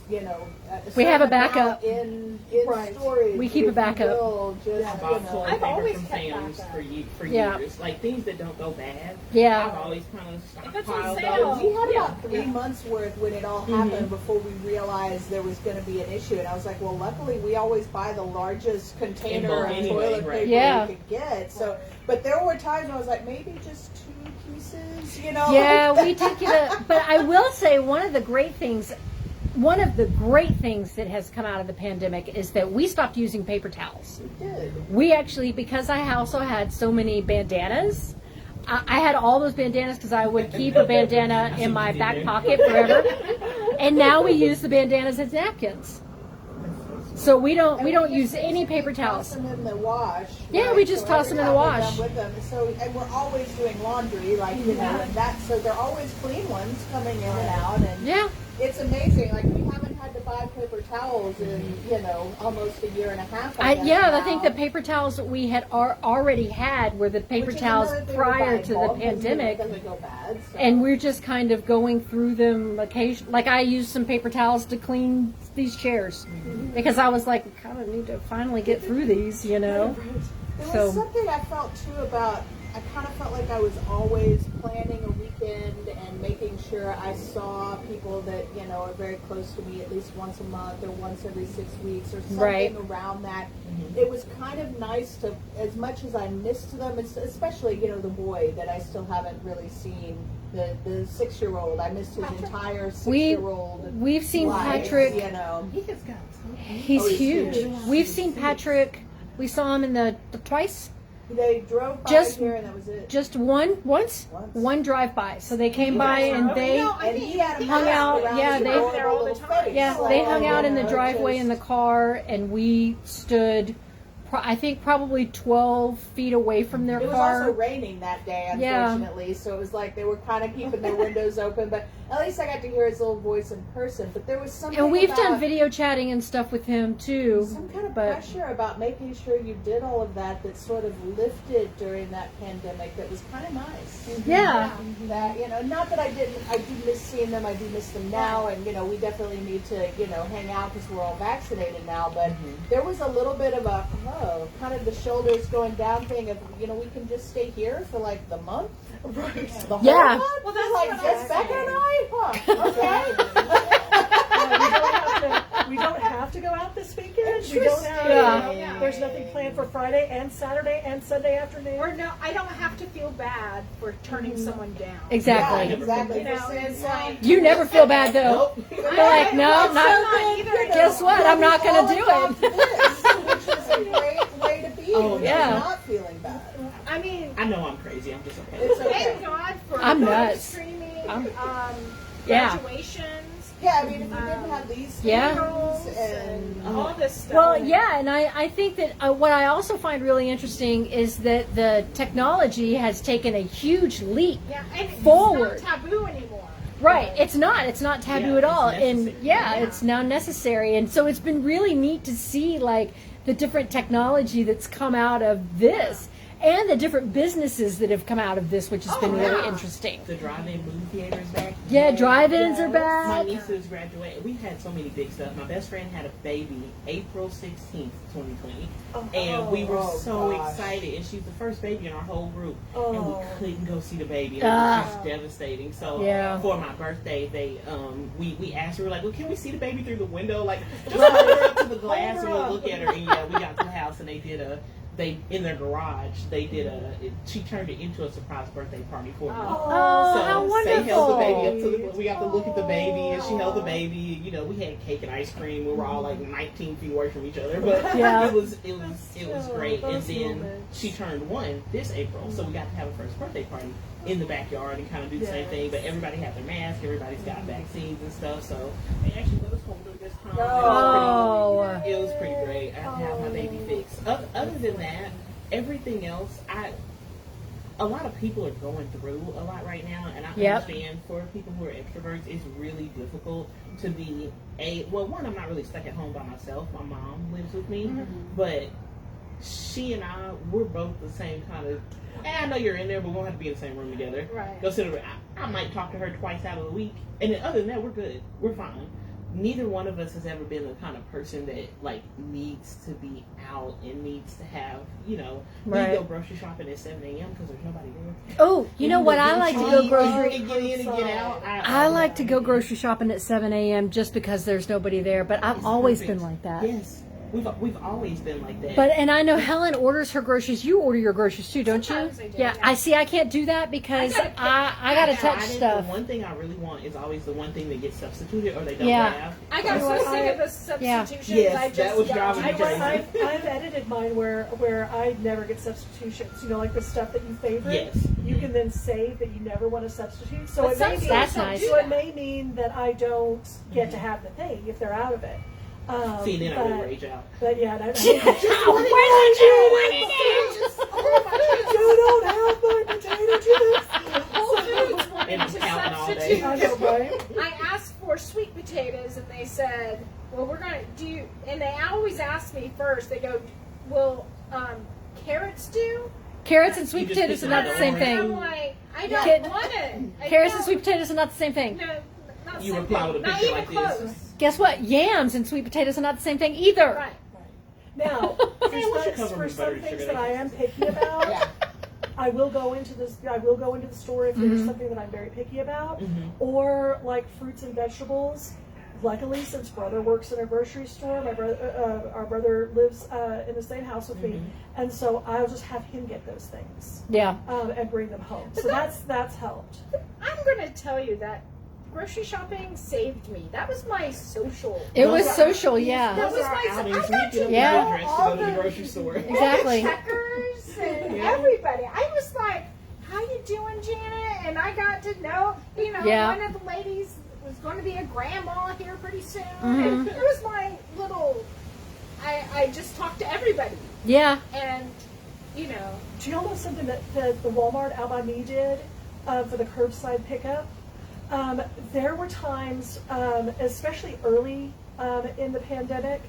We have a certain backup. amount in Right. storage. We keep a if you backup. will, just, I bought toilet I've paper always from kept Sam's backup. for Yeah. years. Like things that don't go bad. Yeah. I've always kind of If it's on stockpiled sale. those. We had Yeah. about 3 months worth when it all happened before we realized there was going to be an issue. And I was like, well, luckily we always buy the largest container bulk of anyway, toilet right. paper Yeah. we could get. So, but there were times when I was like, maybe just 2 pieces, Yeah, we take it. But I will say one of the great things that has come out of the pandemic is that we stopped using paper towels. We did. We actually, because I also had so many bandanas, I had all those bandanas because I would keep a bandana in my back pocket forever. And now we use the bandanas as napkins. So we don't use any paper towels. Toss them in the wash. Yeah, right? we just So toss every them in the time we're wash. done with them. So, and we're always doing laundry, and that. So they're always clean ones coming in and out, and Yeah. it's amazing. Like we haven't had to buy paper towels in almost a year and a half. I guess I think now. the paper towels that we had already had were the paper Which is towels another thing prior about to the bulk, is, pandemic. It doesn't go bad. So. And we're just kind of going through them occasionally. Like I used some paper towels to clean these chairs because I was like, we kind of need to finally get through these, There So- was something I felt too about. I kind of felt like I was always planning a weekend and making sure I saw people that are very close to me at least once a month or once every 6 weeks or something Right. around that. It was kind of nice to, as much as I missed them, especially the boy that I still haven't really seen. The 6-year-old, I missed his entire 6-year-old. We've seen life, Patrick. He has got some. He's huge. We've seen Patrick. We saw him in the twice. They drove by Just- here and that was it. Just once, one drive by. So they came by and they. And he had a hung mask out, around yeah, his they- adorable there all the little time. face. Yeah, So, they hung out in the just- driveway in the car, and we stood, I think, probably 12 feet away from their It was car. also raining that day, Yeah. unfortunately, so it was like they were kind of keeping their windows open. But at least I got to hear his little voice in person. But there was something, And we've about done video chatting and stuff with him too. some kind of but pressure about making sure you did all of that sort of lifted during that pandemic. That was kind of nice. yeah, That not that I do miss seeing them. I do miss them now, and we definitely need to hang out because we're all vaccinated now. But there was a little bit of a kind of the shoulders going down thing of we can just stay here for like the month, the whole Yeah. month. Well, that's like what just I Becca and I. Huh, we don't have to go out this weekend. We don't Interesting. have. Yeah. There's nothing planned for Friday and Saturday and Sunday afternoon. Or no, I don't have to feel bad for turning someone down. exactly. Yeah, exactly. You know, For saying it's like- You never feel bad though. You're like, no, not. either. Guess what? I'm not going to do it. Which is a great way to be. Oh, when yeah. you're not feeling bad. I mean, I know I'm crazy. I'm just okay. It's okay. thank God for I'm live nuts. streaming, Yeah. graduations, Yeah, I mean, if we didn't have these Yeah. funerals and and all this stuff. Well, yeah, and I think that what I also find really interesting is that the technology has taken a huge leap. Yeah, and forward. it's not taboo anymore. Right, it's not taboo Yeah, at all, it's and necessary. yeah, it's now necessary, and so it's been really neat to see like the different technology that's come out of this. And the different businesses that have come out of this, which has been really interesting. The drive-in movie theaters back. Yeah, drive-ins are My back. nieces graduated. We've had so many big stuff. My best friend had a baby April 16th, 2020. And we were so excited. And she's the first baby in our whole group. And we couldn't go see the baby. It was just devastating. So for my birthday, we asked her, we were like, well, can we see the baby through the window? Like, just hold her up to the glass and we'll look at her. And we got to the house and they in their garage, she turned it into a surprise birthday party for me. Oh, So how wonderful. they held the baby up to we got to look at the baby, and she held the baby. You know, we had cake and ice cream. We were all like 19 feet away from each other, but it was great. And then she turned 1 this April, so we got to have a first birthday party in the backyard and kind of do the same thing. But everybody had their mask, everybody's got vaccines and stuff, so they actually let us home during this time. It was pretty great. I had to have my baby fixed. Other than that, everything else, a lot of people are going through a lot right now, and I understand for people who are extroverts, it's really difficult to be one, I'm not really stuck at home by myself. My mom lives with me, but she and we're both the same kind of, I know you're in there, but we won't have to be in the same room together. Right. Go sit around. I might talk to her twice out of the week, and then other than that, we're good. We're fine. Neither one of us has ever been the kind of person that like needs to be out and needs to have, we go grocery shopping at 7 a.m. because there's nobody there. Oh, you know what? I like to go grocery. And get in and get out. I like to go grocery shopping at 7 a.m. just because there's nobody there. But I've always been like that. Yes. We've always been like that. And I know Helen orders her groceries. You order your groceries too, don't you? Sometimes I do, Yeah, I see. I can't do that because I gotta touch stuff. The one thing I really want is always the one thing that gets substituted or they don't Yeah. have. I got so sick of the substitutions. Yes, I just that was driving me crazy. I've edited mine where I never get substitutions. Like the stuff that you favorite. Yes. You can then save that you never want to substitute. So But it may some mean, That's nice. So it may mean that I don't get to have the thing if they're out of it. See, then I would rage out. But yeah, I you don't have my potato chips. Whole Foods wanted And to counting all substitute. day. I know, right? I asked for sweet potatoes, and they said, "Well, we're gonna do." And they always ask me first. They go, "Will carrots do?" Carrots and sweet You just potatoes are pick not the same another And I'm thing. like, I Kid- don't want it. Carrots and sweet potatoes are not the same thing. No, not You same reply thing. with a Not picture even like close. this. Guess what? Yams and sweet potatoes are not the same thing either. Right. Now, Hey, what's your cover for with some buttered things sugar that I am picky about, I will go into the store if there's something that I'm very picky about, or like fruits and vegetables. Luckily, since brother works in a grocery store, our brother lives in the same house with me, and so I'll just have him get those things Yeah. and bring them home. So that's helped. I'm going to tell you that grocery shopping saved me. That was my social. It was social, yeah. That was Those are my. outings. I We got get up to Yeah. and know get dressed to all go to the the grocery store. Exactly. checkers and Yeah. everybody. I was like, "How you doing, Janet?" And I got to know, Yeah. one of the ladies was going to be a grandma here pretty soon. Mhm. And it was my little. I just talked to everybody, Yeah. and Do you all know something that the Walmart out by me did for the curbside pickup? There were times, especially early in the pandemic,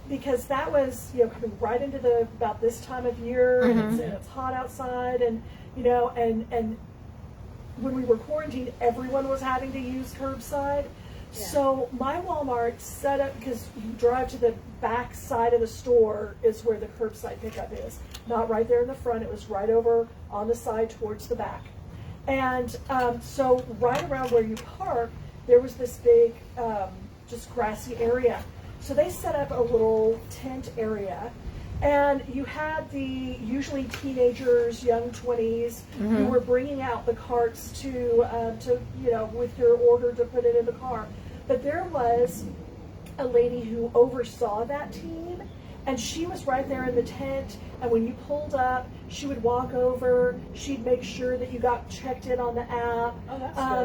because that was coming right into about this time of year, and it's hot outside, and and when we were quarantined, everyone was having to use curbside. So my Walmart set up, because you drive to the back side of the store is where the curbside pickup is. Not right there in the front, it was right over on the side towards the back. And so right around where you park, there was this big, just grassy area. So they set up a little tent area, and you had the usually teenagers, young 20s, who were bringing out the carts to with your order to put it in the car. But there was a lady who oversaw that team, and she was right there in the tent, and when you pulled up, she would walk over, she'd make sure that you got checked in on the app,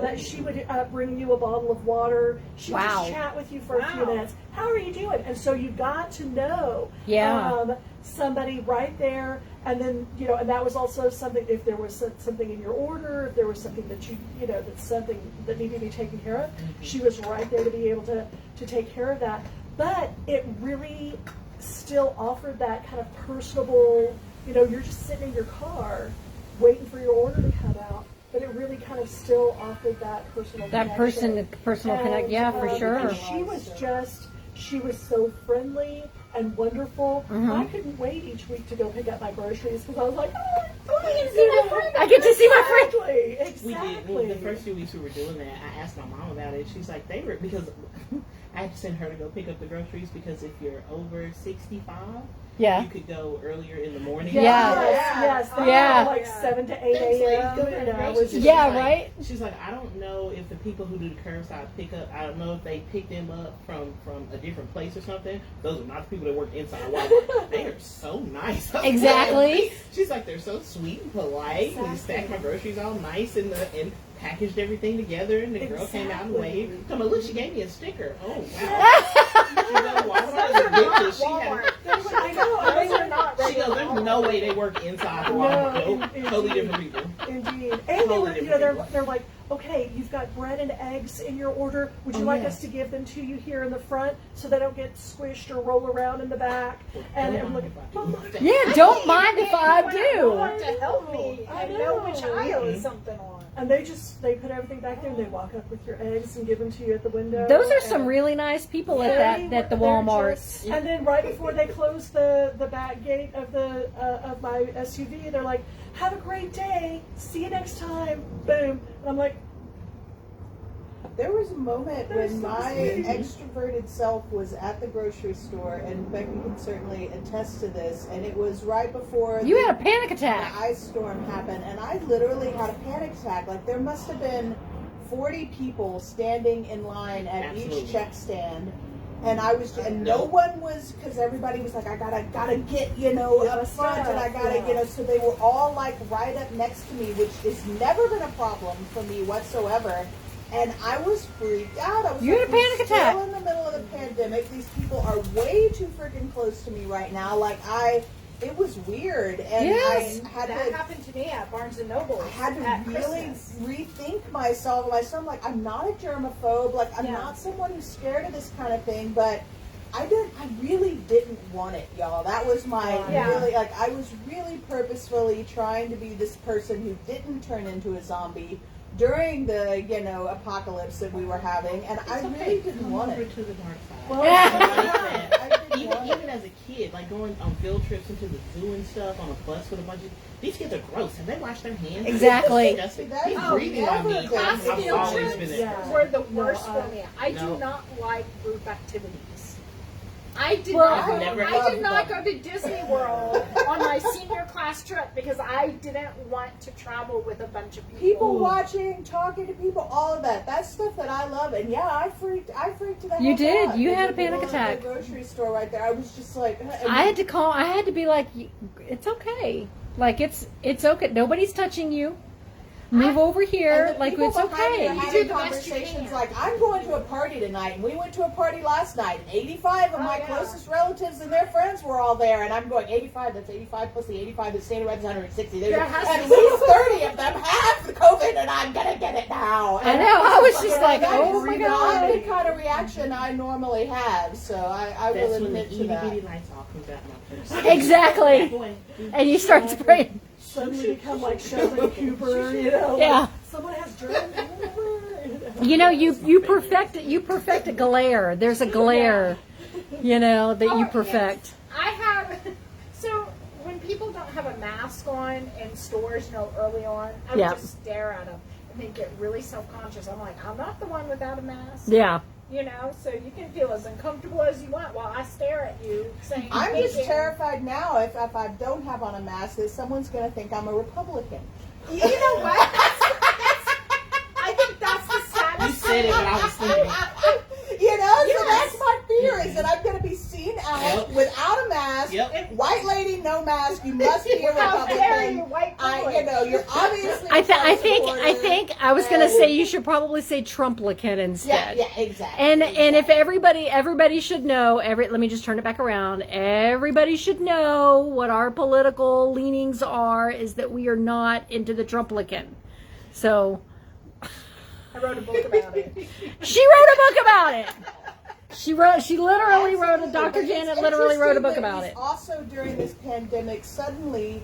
that she would bring you a bottle of water, she would just chat with you for a few minutes. How are you doing? And so you got to know somebody right there, and then, and that was also something, if there was something in your order, if there was something that that's something that needed to be taken care of, she was right there to be able to take care of that. But it really still offered that kind of personable, you're just sitting in your car waiting for your order to come out, but it really kind of still offered that personal personal connect, yeah, for sure. And she was so friendly and wonderful. I couldn't wait each week to go pick up my groceries because I was like, I get to see my friend. Exactly. We did. The first few weeks we were doing that, I asked my mom about it. She's like, because I had to send her to go pick up the groceries because if you're over 65, yeah, you could go earlier in the morning. Yes. Yeah. Like 7 to 8 a.m. Yeah, right. She's like, I don't know if the people who do the curbside pickup, I don't know if they pick them up from a different place or something. Those are not the people that work inside Walmart. They are so nice. Exactly. She's like, they're so sweet and polite. Exactly. They stack my groceries all nice and packaged everything together, and the girl came out and waved. Come on, look, she gave me a sticker. Oh wow. She goes, there's no way they work inside Walmart. No, totally different people. Indeed. And they're like, okay, you've got bread and eggs in your order. Would you like us to give them to you here in the front so they don't get squished or roll around in the back? And I'm like, yeah, don't mind if I do. To help me and know which aisle is something on. And they put everything back there and they walk up with your eggs and give them to you at the window. Those are some really nice people at the Walmarts. And then right before they close the back gate of of my SUV, they're like, have a great day. See you next time. Boom. And I'm like, there was a moment when my extroverted self was at the grocery store, and Becky can certainly attest to this, and it was right before you had a panic attack. The ice storm happened, and I literally had a panic attack. Like, there must have been 40 people standing in line at each check stand. And I was, and no one was, because everybody was like, I gotta get, up front, and I gotta, so they were all like right up next to me, which has never been a problem for me whatsoever. And I was freaked out. I was you had a panic attack. Still in the middle of the pandemic. These people are way too freaking close to me right now. Like, it was weird, and yes. That happened to me at Barnes and Noble. I had to really rethink myself. I'm like, I'm not a germaphobe. Like, I'm not someone who's scared of this kind of thing. But I really didn't want it, y'all. That was my really, like, I was really purposefully trying to be this person who didn't turn into a zombie during the apocalypse that we were having, and I really didn't want it. To the dark side. Well, even as a kid, like going on field trips into the zoo and stuff on a bus with a bunch of these kids are gross. Have they washed their hands? Exactly. He's breathing on me. Class I've field always been trips there. were the worst for me. I do not like group activities. I did not go to Disney World on my senior class trip because I didn't want to travel with a bunch of people. People watching, talking to people, all of that. That's stuff that I love. And I freaked to that. You did. You had a panic attack. At the grocery store right there. I was just like, I had to be like, it's okay. Like, it's okay. Nobody's touching you. Move over here. Like, it's okay. You do conversations like, I'm going to a party tonight, and we went to a party last night. 85 of my closest relatives and their friends were all there, and I'm going, 85, that's 85 plus the 85 that's standing right is 160. There's at least 30 of them have the COVID, and I'm going to get it now. And I know. I was just like, oh my God. That's the kind of reaction I normally have, so I will admit to that. Itty-bitty lights all comes out my purse. Exactly. And you start spraying. Suddenly become like Sheldon Cooper, Yeah. Someone has germs. You perfect a glare. There's a glare, that you perfect. Yes. I have. So when people don't have a mask on in stores, early on, I would just stare at them and then get really self-conscious. I'm like, I'm not the one without a mask. Yeah. So you can feel as uncomfortable as you want while I stare at you saying, I'm just terrified now if I don't have on a mask that someone's going to think I'm a Republican. You know what? I think that's the saddest You said it, but I was thinking. So that's my fear, is that I'm going to be seen out without a mask. Yep. White lady, no mask. You must be a How dare you, Republican. white boy. You're obviously. I think I was gonna say you should probably say Trumplican instead. Yeah, exactly. And if everybody should know, let me just turn it back around. Everybody should know what our political leanings are, is that we are not into the Trumplican. So I wrote a book about it. she wrote a book about it. She literally wrote Absolutely, Dr. but it's Janet literally wrote a book interesting about that it. Also, during this pandemic, suddenly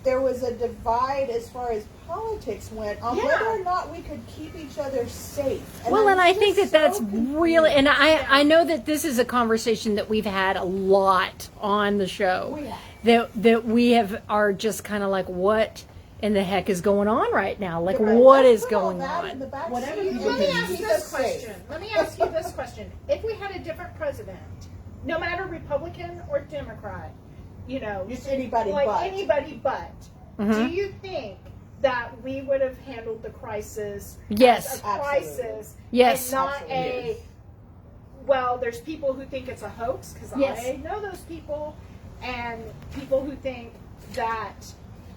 there was a divide as far as politics went on Yeah. whether or not we could keep each other safe. Well, and I was think just that that's so confused. really, and I know that this is a conversation that we've had a lot on the show. We have. That we are just kind of like, what in the heck is going on right now? Like, Right, what let's is put all going that in on? the back Whatever seat people and Let me do. ask keep this us safe. question. Let me ask you this question. If we had a different president, no matter Republican or Democrat, Just anybody like but. anybody but, do you think that we would have handled the crisis Yes. as a crisis Yes. and not Absolutely. Yes. well, there's people who think it's a hoax, because Yes. I know those people, and people who think that,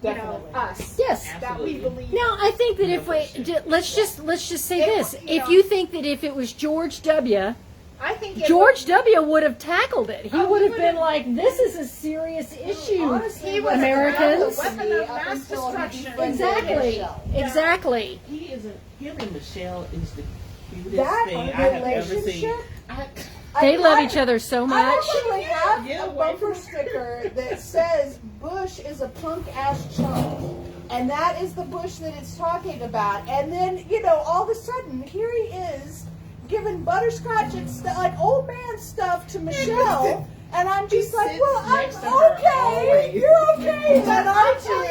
Definitely. us, Yes. that we Absolutely. believe. Now, I think that if No we question. let's just say If, this: you if know- you think that if it was George W. I think it George would- W. would have tackled it. He Oh, would he have been would've- like, "This is a serious issue." Honestly, He was Americans. a weapon of mass until he destruction. defended Exactly. Michelle. Exactly. He isn't. Him and Michelle is the cutest That thing I have ever seen. relationship? They love I- each other so I much. actually have Yeah, a why bumper not? sticker that says Bush is a punk ass chump. And that is the Bush that it's talking about. And then, all of a sudden, here he is giving butterscotch and like old man stuff to Michelle. And I'm just like, sits well, I'm next to her okay. always. You're okay, then aren't I'll tell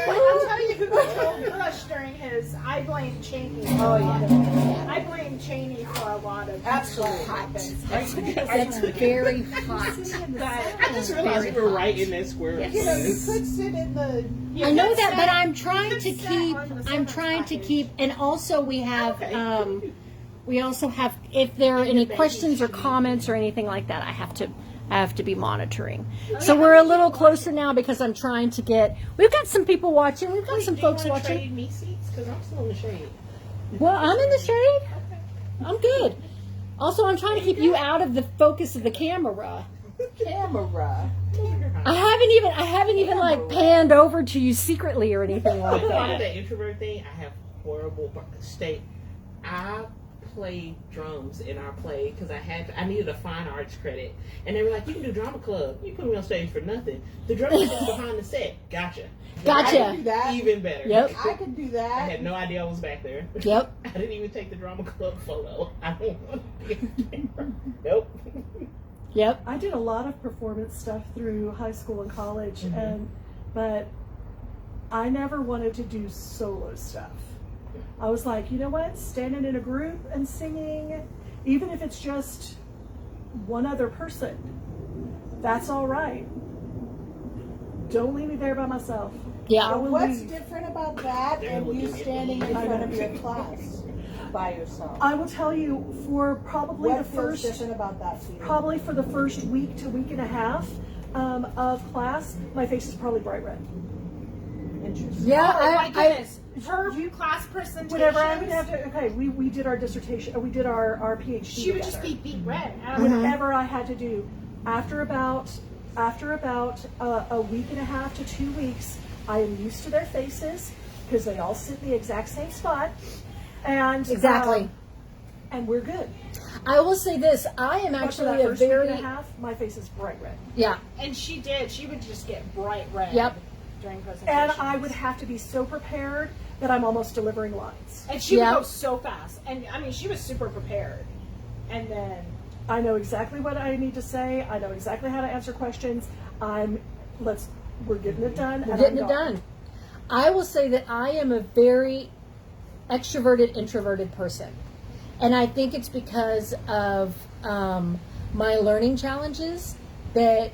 you you? who controlled Bush during his I blame Cheney. for Oh, a lot of yeah. it. I blame Cheney for a lot of Absolutely. what happens. That's very hot. I just realized we were right in that square. You could sit in the. I know that, but sit- I'm trying you to could sit keep. on the I'm seventh trying to package. keep, and also we have. Okay. We also have. If there are any questions or comments or anything like that, I have to be monitoring. So we're a little closer now because I'm trying to get. We've got some people watching. We've got some Do you folks want to watching. trade me seats? Because I'm still in the shade. Well, I'm in the shade. I'm good. Also, I'm trying to keep you out of the focus of the camera. Camera. I haven't even like panned over to you secretly or anything like Part of that. the introvert thing, I have horrible state. I played drums in our play because I needed a fine arts credit, and they were like, "You can do drama club. You put me on stage for nothing. The drummer is behind the set. Gotcha. I Gotcha. can do that. Even better. Yep. I can do I that. had no idea I was back there. Yep. I didn't even take the drama club photo. I don't want to be on camera. Nope. Yep. I did a lot of performance stuff through high school and college, but I never wanted to do solo stuff. I was like, you know what? Standing in a group and singing, even if it's just one other person, that's all right. Don't leave me there by myself. I Yeah. will What's leave. different about that They're and you looking at standing me. in I front know. of your class by yourself? I will tell you, for probably What the feels first, different about that to you? probably for the first week to week and a half of class, my face is probably bright red. Interesting. Yeah. Oh my I goodness. Her class presentation. Whenever I would have to, okay, we did our dissertation, we did our PhD She would just together. be beat red. Whenever I had to do, after about a week and a half to 2 weeks, I am used to their faces because they all sit in the exact same spot, and Exactly. and we're good. I will say this. I am But for actually that a first week very and a half, my face is bright red, yeah. And she did. She would just get bright red. Yep. During presentations. and I would have to be so prepared that I'm almost delivering lines. And she Yep. would go so fast. And I mean, she was super prepared. And then I know exactly what I need to say. I know exactly how to answer questions. We're getting it done. We're and getting I'm it gone. done. I will say that I am a very extroverted, introverted person. And I think it's because of my learning challenges that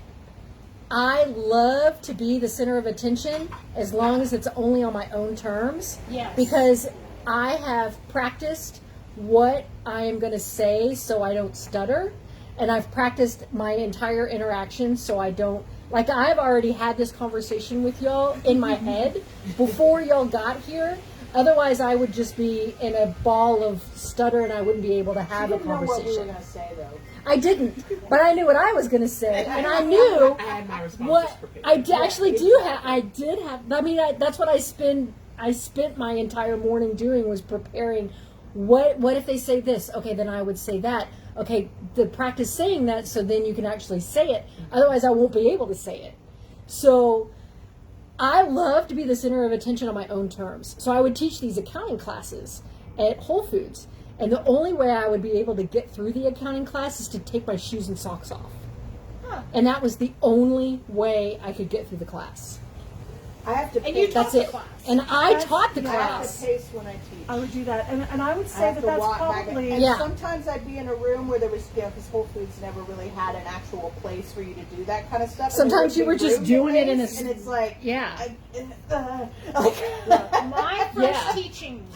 I love to be the center of attention as long as it's only on my own terms. Yes. Because I have practiced what I am going to say so I don't stutter. And I've practiced my entire interaction so I don't. Like, I've already had this conversation with y'all in my head before y'all got here. Otherwise, I would just be in a ball of stutter and I wouldn't be able to have a I didn't know what we were conversation. going to say, though. I didn't, but I knew what I was going to say, and I knew I had my responses what prepared. I actually do have. I did have. I mean, that's what I spent my entire morning doing was preparing what if they say this? Okay, then I would say that. Okay, the practice saying that so then you can actually say it. Otherwise, I won't be able to say it. So I love to be the center of attention on my own terms. So I would teach these accounting classes at Whole Foods. And the only way I would be able to get through the accounting class is to take my shoes and socks off. And that was the only way I could get through the class. I have to And you pace. taught That's the it. class. And I That's- taught the I have class. to pace when I teach. I would do that, and I would I say have that to that's walk back. probably And Yeah. sometimes I'd be in a room where there was, because Whole Foods never really had an actual place for you to do that kind of stuff. And Sometimes there you would were be just doing it in a room and it's like, Yeah. My first Yeah. teaching,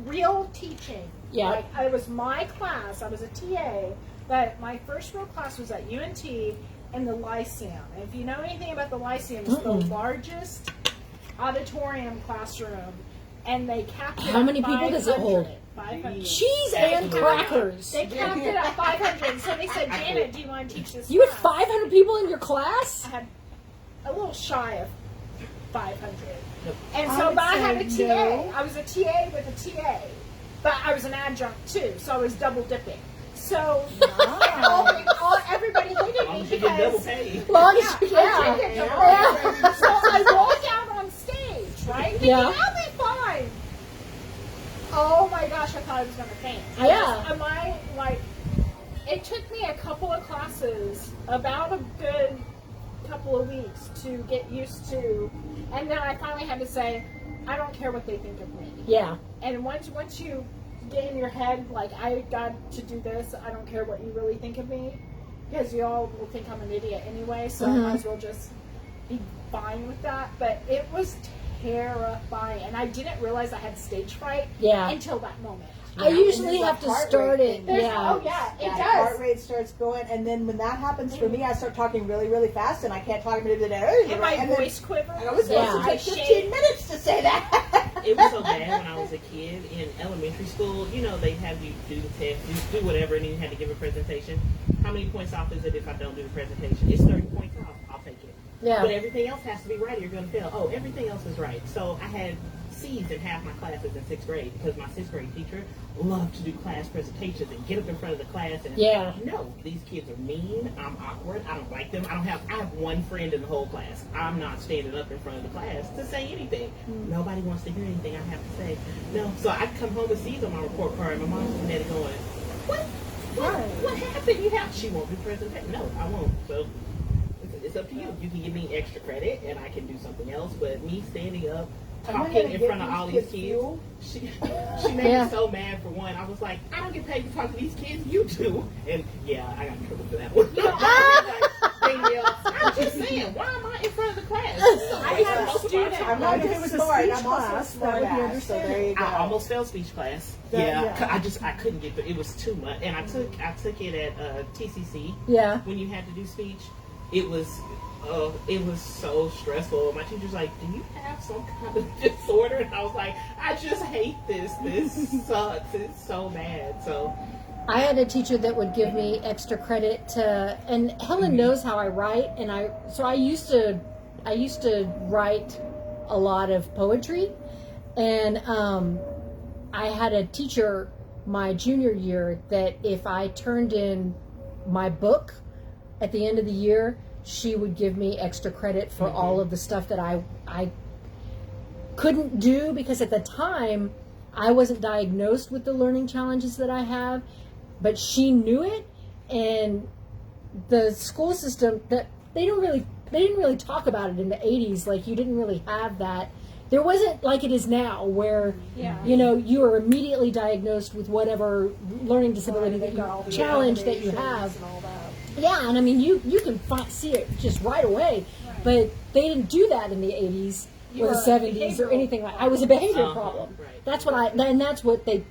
real teaching, Yeah. like it was my class. I was a TA, but my first real class was at UNT in the Lyceum. And if you know anything about the Lyceum, it's the largest auditorium classroom, and they capped it How at many people does it 500. hold? 500. Cheese and crackers. They capped it at 500. So they said, Janet, do you want to teach this You had class? 500 people in your class? I had a little shy of 500. And I so, would but I had a say TA. no. I was a TA with a TA. But I was an adjunct too, so I was double dipping. So everybody hated me You get double because paid. Long yeah, as I did get double Yeah. so I walk out on stage, right? Thinking, Yeah. I'll be fine. Oh my gosh, I thought I was gonna faint. It took me a couple of classes, about a good couple of weeks to get used to, and then I finally had to say, I don't care what they think of me. Yeah. And once you get in your head, like, I got to do this, I don't care what you really think of me, because you all will think I'm an idiot anyway, so I might as well just be fine with that. But it was terrifying, and I didn't realize I had stage fright Yeah. until that moment. I usually there's a have to heart start rate it. thing. There's- Yeah. Oh yeah, it That does. heart rate starts going, and then when that happens for me, I start talking really, really fast, and I can't talk And my and then voice quivers. I was Yeah. supposed to I take 15 shake. minutes to say that. It was so bad when I was a kid in elementary school. You know, they have you do the test, do whatever, and then you had to give a presentation. How many points off is it if I don't do the presentation? It's 30 points off. I'll take it. Yeah. But everything else has to be right or you're going to fail. Oh, everything else is right. So I had C's in half my classes in 6th grade because my 6th grade teacher loved to do class presentations and get up in front of the class and Yeah. no, these kids are mean, I'm awkward, I don't like them. I have one friend in the whole class. I'm not standing up in front of the class to say anything. Nobody wants to hear anything I have to say. No. So I'd come home with C's on my report card and my mom's looking at it going, What happened? She won't do presentation. No, I won't. So it's up to you. You can give me extra credit and I can do something else, but me standing up talking in front of all these kids, she made me so mad. For one, I was like, I don't get paid to talk to these kids, you do. And yeah, I got in trouble for that one. I'm just saying, why am I in front of the class? I had a student. I'm not If it just was a smart. speech I'm also a class, smart that would be ass. So understandable. there you go. I almost failed speech class. Yeah. I couldn't get through. It was too much, and I took it at TCC. Yeah. When you had to do speech, it was so stressful. My teacher's like, "Do you have some kind of disorder?" And I was like, "I just hate this. This sucks. It's so bad." So I had a teacher that would give me extra credit and Helen knows how I write, and I used to write a lot of poetry, and I had a teacher my junior year that if I turned in my book at the end of the year, she would give me extra credit for all of the stuff that I couldn't do, because at the time I wasn't diagnosed with the learning challenges that I have, but she knew it. And the school system, that they didn't really talk about it in the 80s. Like, you didn't really have that. There wasn't like it is now, where you are immediately diagnosed with whatever learning disability challenge that you have. And all that. Yeah, and I mean, you can see it just right away, but they didn't do that in the 80s or the 70s or anything like that. I was a behavior problem. Right. That's what they,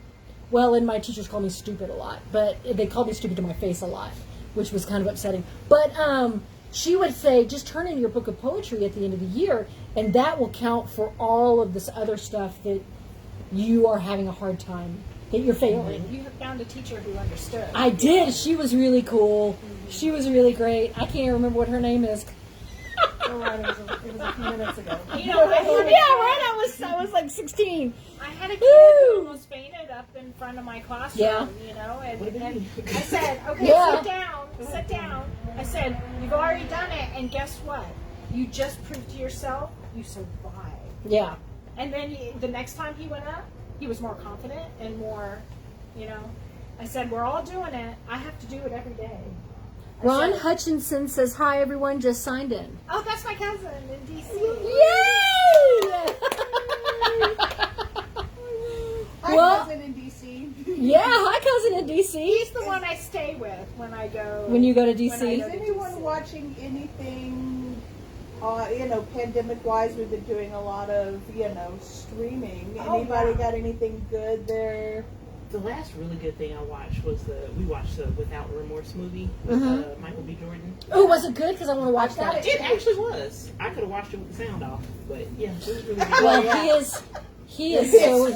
and my teachers called me stupid a lot, but they called me stupid to my face a lot, which was kind of upsetting. But she would say, just turn in your book of poetry at the end of the year, and that will count for all of this other stuff that you are having a hard time, that you're failing. You found a teacher who understood. I did. She was really cool. She was really great. I can't remember what her name is. You're right, it was a few minutes ago. You know, Yeah, right. I was like 16. I had a kid Woo! who almost fainted up in front of my classroom, Yeah. you know, What do you and mean? I said, okay, Yeah. sit down. I said, you've already done it, and guess what? You just proved to yourself you survived. Yeah. And then the next time he went up, he was more confident and more, you know. I said, we're all doing it. I have to do it every day. Ron Hutchinson says, hi, everyone, just signed in. Oh, that's my cousin in D.C. Yay! Hi, Well- cousin in DC. Yeah, hi, cousin in DC. He's the one I stay with when I go. When you go to when DC. I Is go to anyone DC. watching anything, pandemic-wise? We've been doing a lot of, streaming. Oh, Anybody yeah. got anything good there? The last really good thing I watched was we watched the Without Remorse movie with Michael B. Jordan. Oh, was it good? Because I want to watch got that. It actually was. I could have watched it with the sound off, but yeah, it was really good. Well, Yeah. he is so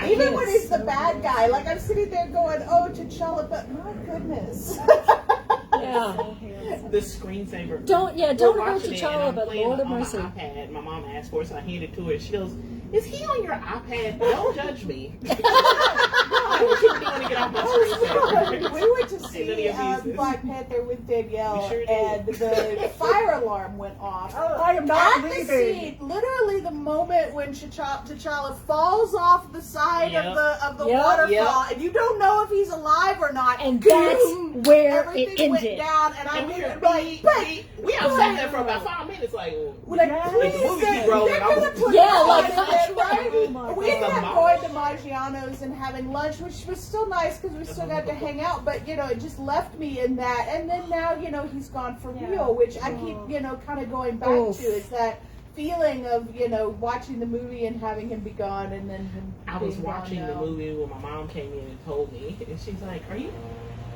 Even when he's the bad guy, like I'm sitting there going, "Oh, T'Challa," but my goodness. Yeah. The screensaver. Don't We're hurt watching it, and T'Challa, I'm but playing Lord it of on mercy. my iPad. My mom asked for it, so I handed it to her. She goes, "Is he on your iPad? Don't judge me." I was trying to get off my screensaver. We went to And then see he abuses. Black Panther with Danielle, We sure did. and the fire alarm went off. Oh, I am not At the leaving. scene, literally the moment when T'Challa falls off the side Yep. of the Yep. waterfall, and you don't know if he's alive or not. And boom, that's where everything it went ended. down, and I And we was were like, we all sat there for about 5 minutes, like, like, Yes. please, The movie they're keep rolling. gonna put Yeah, it like, on in there, right? Oh my We God. ended up going to Maggiano's and having lunch, which was still nice because we still got to hang out. But it just left me in that. And then now he's gone for Yeah. real, which I keep kind of going back Oof. to is that feeling of watching the movie and having him be gone, and then him I was being gone watching the now. movie when my mom came in and told me, and she's like, "Are you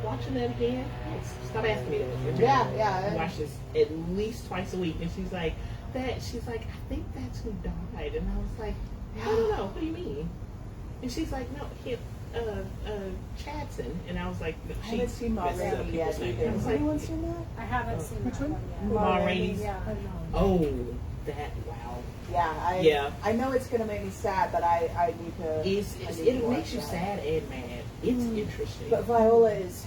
watching that again? Yes. Stop asking me that." Yeah, I yeah. watch this at least twice a week, and she's like, She's like, "I think that's who died," and I was like, "I don't know. What do you mean?" And she's like, "No, Chitchattin," and I was like, no, I haven't seen Ma messes up Rainey people's yet names. either. I was Has like, anyone seen that? I haven't seen Which that one? one yet. Ma Rainey's. Yeah. Oh, that wow. Yeah, Yeah. I know it's gonna make me sad, but I need to. I need to It watch makes you that. sad and mad. It's interesting. But Viola is.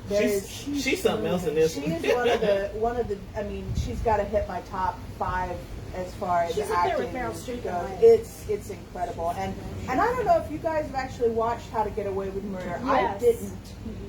She's something else in this She one. is one of the. I mean, she's got to hit my top 5 as far as She's up there acting with Meryl Streep goes. and It's incredible, and I don't know if you guys have actually watched How to Get Away with Murder. I Yes. didn't.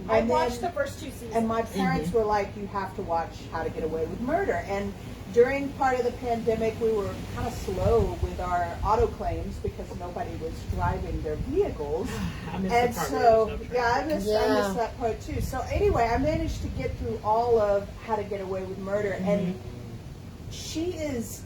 I And watched then- the first 2 seasons. And my parents were like, "You have to watch How to Get Away with Murder." And during part of the pandemic, we were kind of slow with our auto claims because nobody was driving their vehicles. I missed And the part so, where there's no traffic. yeah, I missed Yeah. that part too. So anyway, I managed to get through all of How to Get Away with Murder, and she is.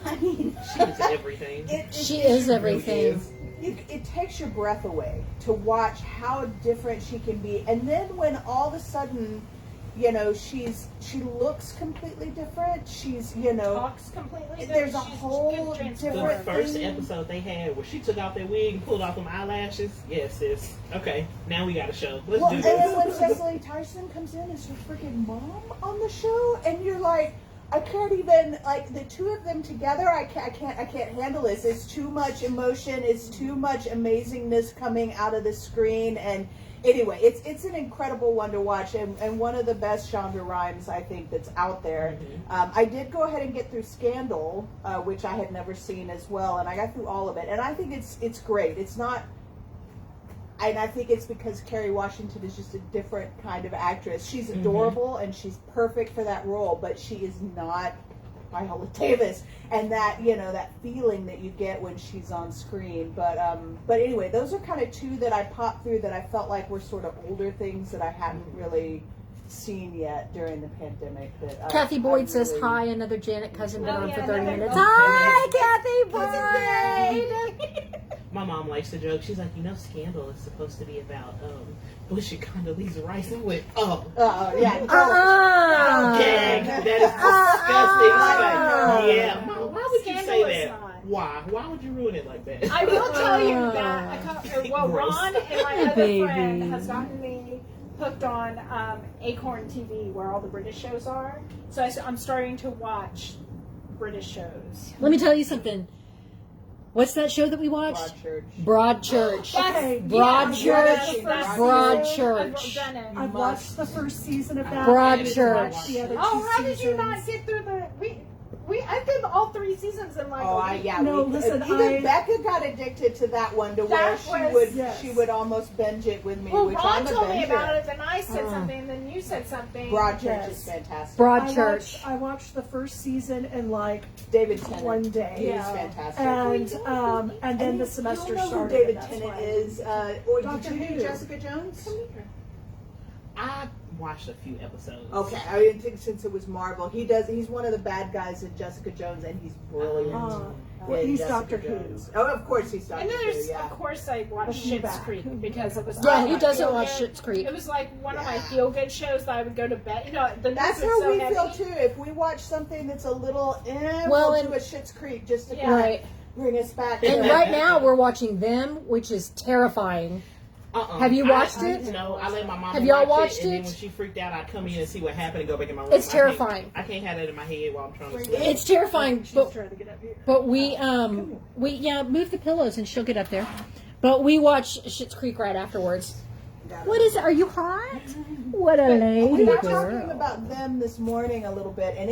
I mean, She is everything. She is everything. It takes your breath away to watch how different she can be, and then when all of a sudden, she looks completely different. She's talks completely different. there's a She's whole good The different first thing. episode they had where she took off that wig and pulled off them eyelashes. Yes, sis. Okay, now we got a show. Let's Well, do and this. then when Cecily Tyson comes in as her freaking mom on the show, and you're like, I can't even the two of them together. I can't handle this. It's too much emotion. It's too much amazingness coming out of the screen. And anyway, it's an incredible one to watch, and one of the best Shonda Rhimes I think that's out there. I did go ahead and get through Scandal, which I had never seen as well, and I got through all of it, and I think it's great. It's not. And I think it's because Kerry Washington is just a different kind of actress. She's adorable and she's perfect for that role, but she is not Viola Davis. And that, that feeling that you get when she's on screen. But anyway, those are kind of 2 that I popped through that I felt like were sort of older things that I hadn't really seen yet during the pandemic. That Kathy I Boyd says, really- hi, another Janet cousin been Oh, on yeah, for 30 another- minutes. Oh, Hi, Kathy Boyd! My mom likes to joke. She's like, Scandal is supposed to be about Bush and Condoleezza Rice. I went, oh, yeah. gag. That is disgusting. She's like, yeah, Mom, why would you Scandal say is that? not. Why? Why would you ruin it like that? I will tell you that Ron and my other Baby. friend has gotten me hooked on Acorn TV, where all the British shows are. So I'm starting to watch British shows. Let me tell you something. What's that show that we watched? Broadchurch. Broadchurch. Okay, Broadchurch. Broadchurch. I've done it. I've watched the first season of that. Broadchurch. I didn't watch the other Oh, two how did you not seasons. get through the? I did all 3 seasons in like. Oh, a week. No, listen, even Becca got addicted to that one to where she would almost binge it with me. Well, which Ron I'm a told me binger. about it, then I said something, and then you said something. Broadchurch Yes. is fantastic. Broadchurch. I watched the first season in like David Tennant. one day. He's Yeah. fantastic. And then the semester you know started. who David and that's Tennant why. is? Or Doctor did you Who. do Jessica Jones? I watched a few episodes. Okay, I didn't think since it was Marvel. He's one of the bad guys in Jessica Jones, and he's brilliant. Well, in he's Jessica Doctor Who. Jones. Oh, of course he's Doctor And then Who. there's, Yeah. of course, I watched Schitt's back. Creek because it was. Yeah, like who doesn't feel watch good. Schitt's Creek? It was like one of my Yeah. feel-good shows that I would go to bed. You know, the That's news was how so we heavy. feel too. If we watch something that's a little, Well, we'll and- do a Schitt's Creek just to Yeah. kind of Right. bring us back. And to- right now we're watching Them, which is terrifying. Have you watched it? No, I let my mom Have y'all watch watched it, and then it? when she freaked out, I'd come in and see what happened and go back in my room. It's terrifying. I can't have that in my head while I'm trying to sleep. It's terrifying, She's but trying to get up here. we move the pillows and she'll get up there. But we watch Schitt's Creek right afterwards. What is it? Are you hot? What a we lady were talking girl. about Them this morning a little bit, and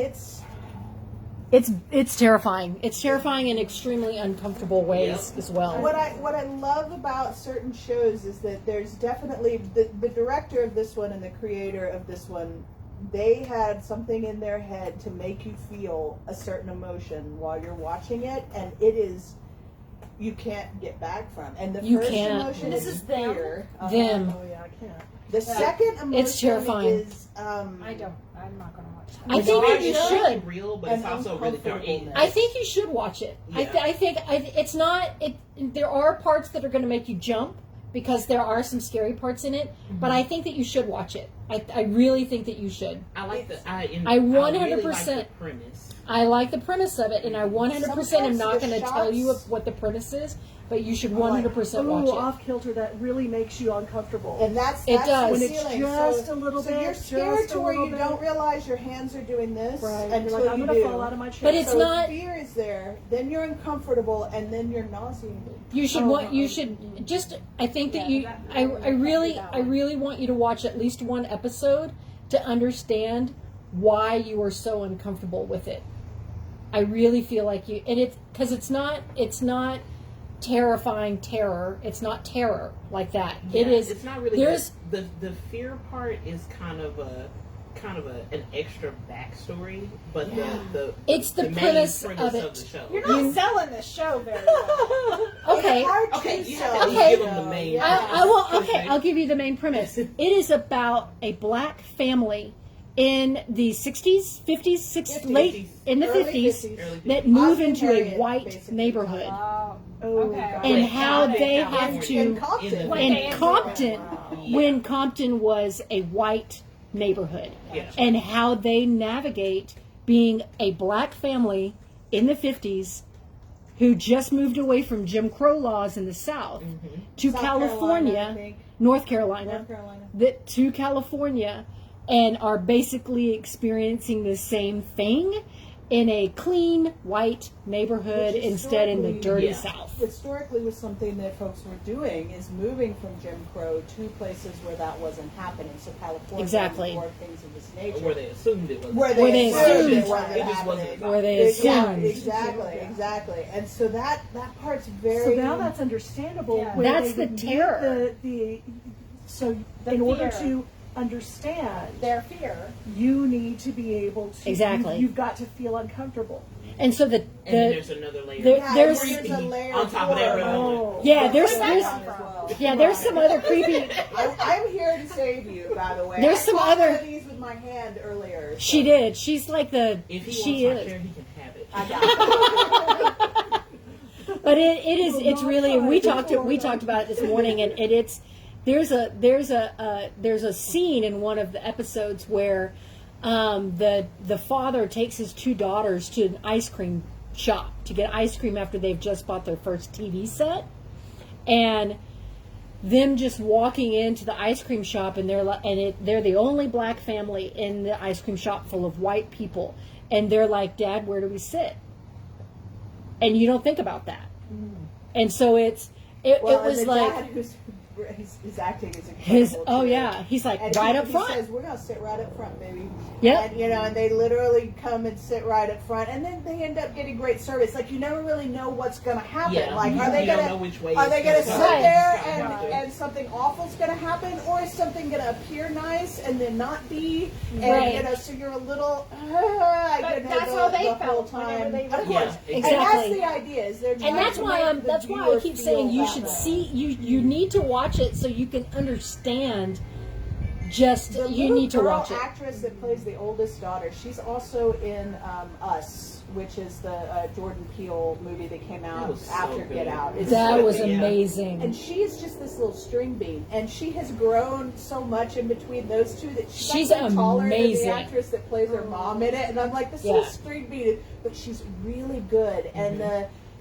It's terrifying. It's terrifying in extremely uncomfortable ways as well. what I love about certain shows is that there's definitely the director of this one and the creator of this one. They had something in their head to make you feel a certain emotion while you're watching it, and it is you can't get back from. And the You first can't. emotion This is is Them? fear. Them. Oh yeah, I can't. The second emotion terrifying. is I'm not going to watch that. I think that you It's should. real, but it's An also really dark. uncomfortableness. I think you should watch it. Yeah. I think it's not. There are parts that are going to make you jump because there are some scary parts in it. But I think that you should watch it. I really think that you should. I like the. I I 100% really like the premise. I like the premise of it, and I 100% am not going to tell you shots- what the premise is, but you should 100% watch Ooh, it. off kilter that really makes you uncomfortable. And that's It the does. When it's feeling. just so, a little so bit, you're scared just to a where little you bit. don't realize your hands are doing this Right. until You're like, I'm you gonna do. fall out of my chair. But it's so not- fear is there, then you're uncomfortable, and then you're nauseated. You should Oh, want. You should just. I think that you. I really want you to watch at least one episode to understand why you are so uncomfortable with it. I really feel like you, and it's because it's not terrifying terror. It's not terror like that. It is. It's not really. There's the fear part is kind of an extra backstory, but It's the main premise of it. of the show. You're not selling this show very well. okay. It's hard Okay, to you sell, have to Okay. give them the main. Yeah. I will. Okay, I'll give you the main premise. It is about a black family in the 60s, 50s, 60s, late in the Early 50s 50s. that move Austin into a area, white basically. neighborhood, Oh, Oh, okay. God. and Wait, how how they they have In to. Compton. When they In enter Compton, Wow. when Compton was a white neighborhood, Yeah. and how they navigate being a black family in the 50s who just moved away from Jim Crow laws in the South to South California, Carolina, I think. North Carolina, North Carolina. to California, and are basically experiencing the same thing in a clean white neighborhood Which instead in the dirty Yeah. South. Historically was something that folks were doing is moving from Jim Crow to places where that wasn't happening. So California Exactly. or things of this nature. Where they assumed it was. Where Where they assumed it it wasn't just happening. wasn't. Where they Yeah, assumed. exactly. And so that part's So very. now that's understandable. Yeah. where That's they the would terror. So The in order fear. to understand, Their fear. you need to be able to. Exactly. You've got to feel uncomfortable. And so And then there's another layer. there- there's- a layer on top of that, Oh. yeah, there's Where's there's that come from? yeah, there's some other creepy. I'm here to save you, by the way. There's I some caught other- one of these with my hand earlier. So She did. She's like the. If he She wants my is. chair, he can have it. I got it. But it is it's really we talked about it this morning, and it's there's a scene in one of the episodes where the father takes his two daughters to an ice cream shop to get ice cream after they've just bought their first TV set, and them just walking into the ice cream shop, and they're the only black family in the ice cream shop full of white people, and they're like, Dad, where do we sit? And you don't think about that. And so it was the like dad his acting is incredible. he's like and right he, up front. He says, we're gonna sit right up front, baby. Yep. And and they literally come and sit right up front, and then they end up getting great service. Like, you never really know what's gonna happen. Yeah. Like, are You they don't gonna know which way are it's they gonna gonna sit go. there Right. and something awful's gonna happen, or is something gonna appear nice and then not be? And Right. so you're a little that's how they the whole felt whenever time. they Of were course. Yeah, And that's exactly. the idea. Is they're And trying that's to why make the that's why I viewer keep feel saying you that should way. see you need to watch it so you can understand. Just The you little need to girl watch it. actress that plays the oldest daughter, she's also in Us, which is the Jordan Peele movie that came That out was so after good. Get Out. It's That so was good. amazing. And she is just this little string bean, and she has grown so much in between those two that She's actually taller than amazing. the actress that plays her mom in it. And I'm like, this Yeah. little string bean, but she's really good. And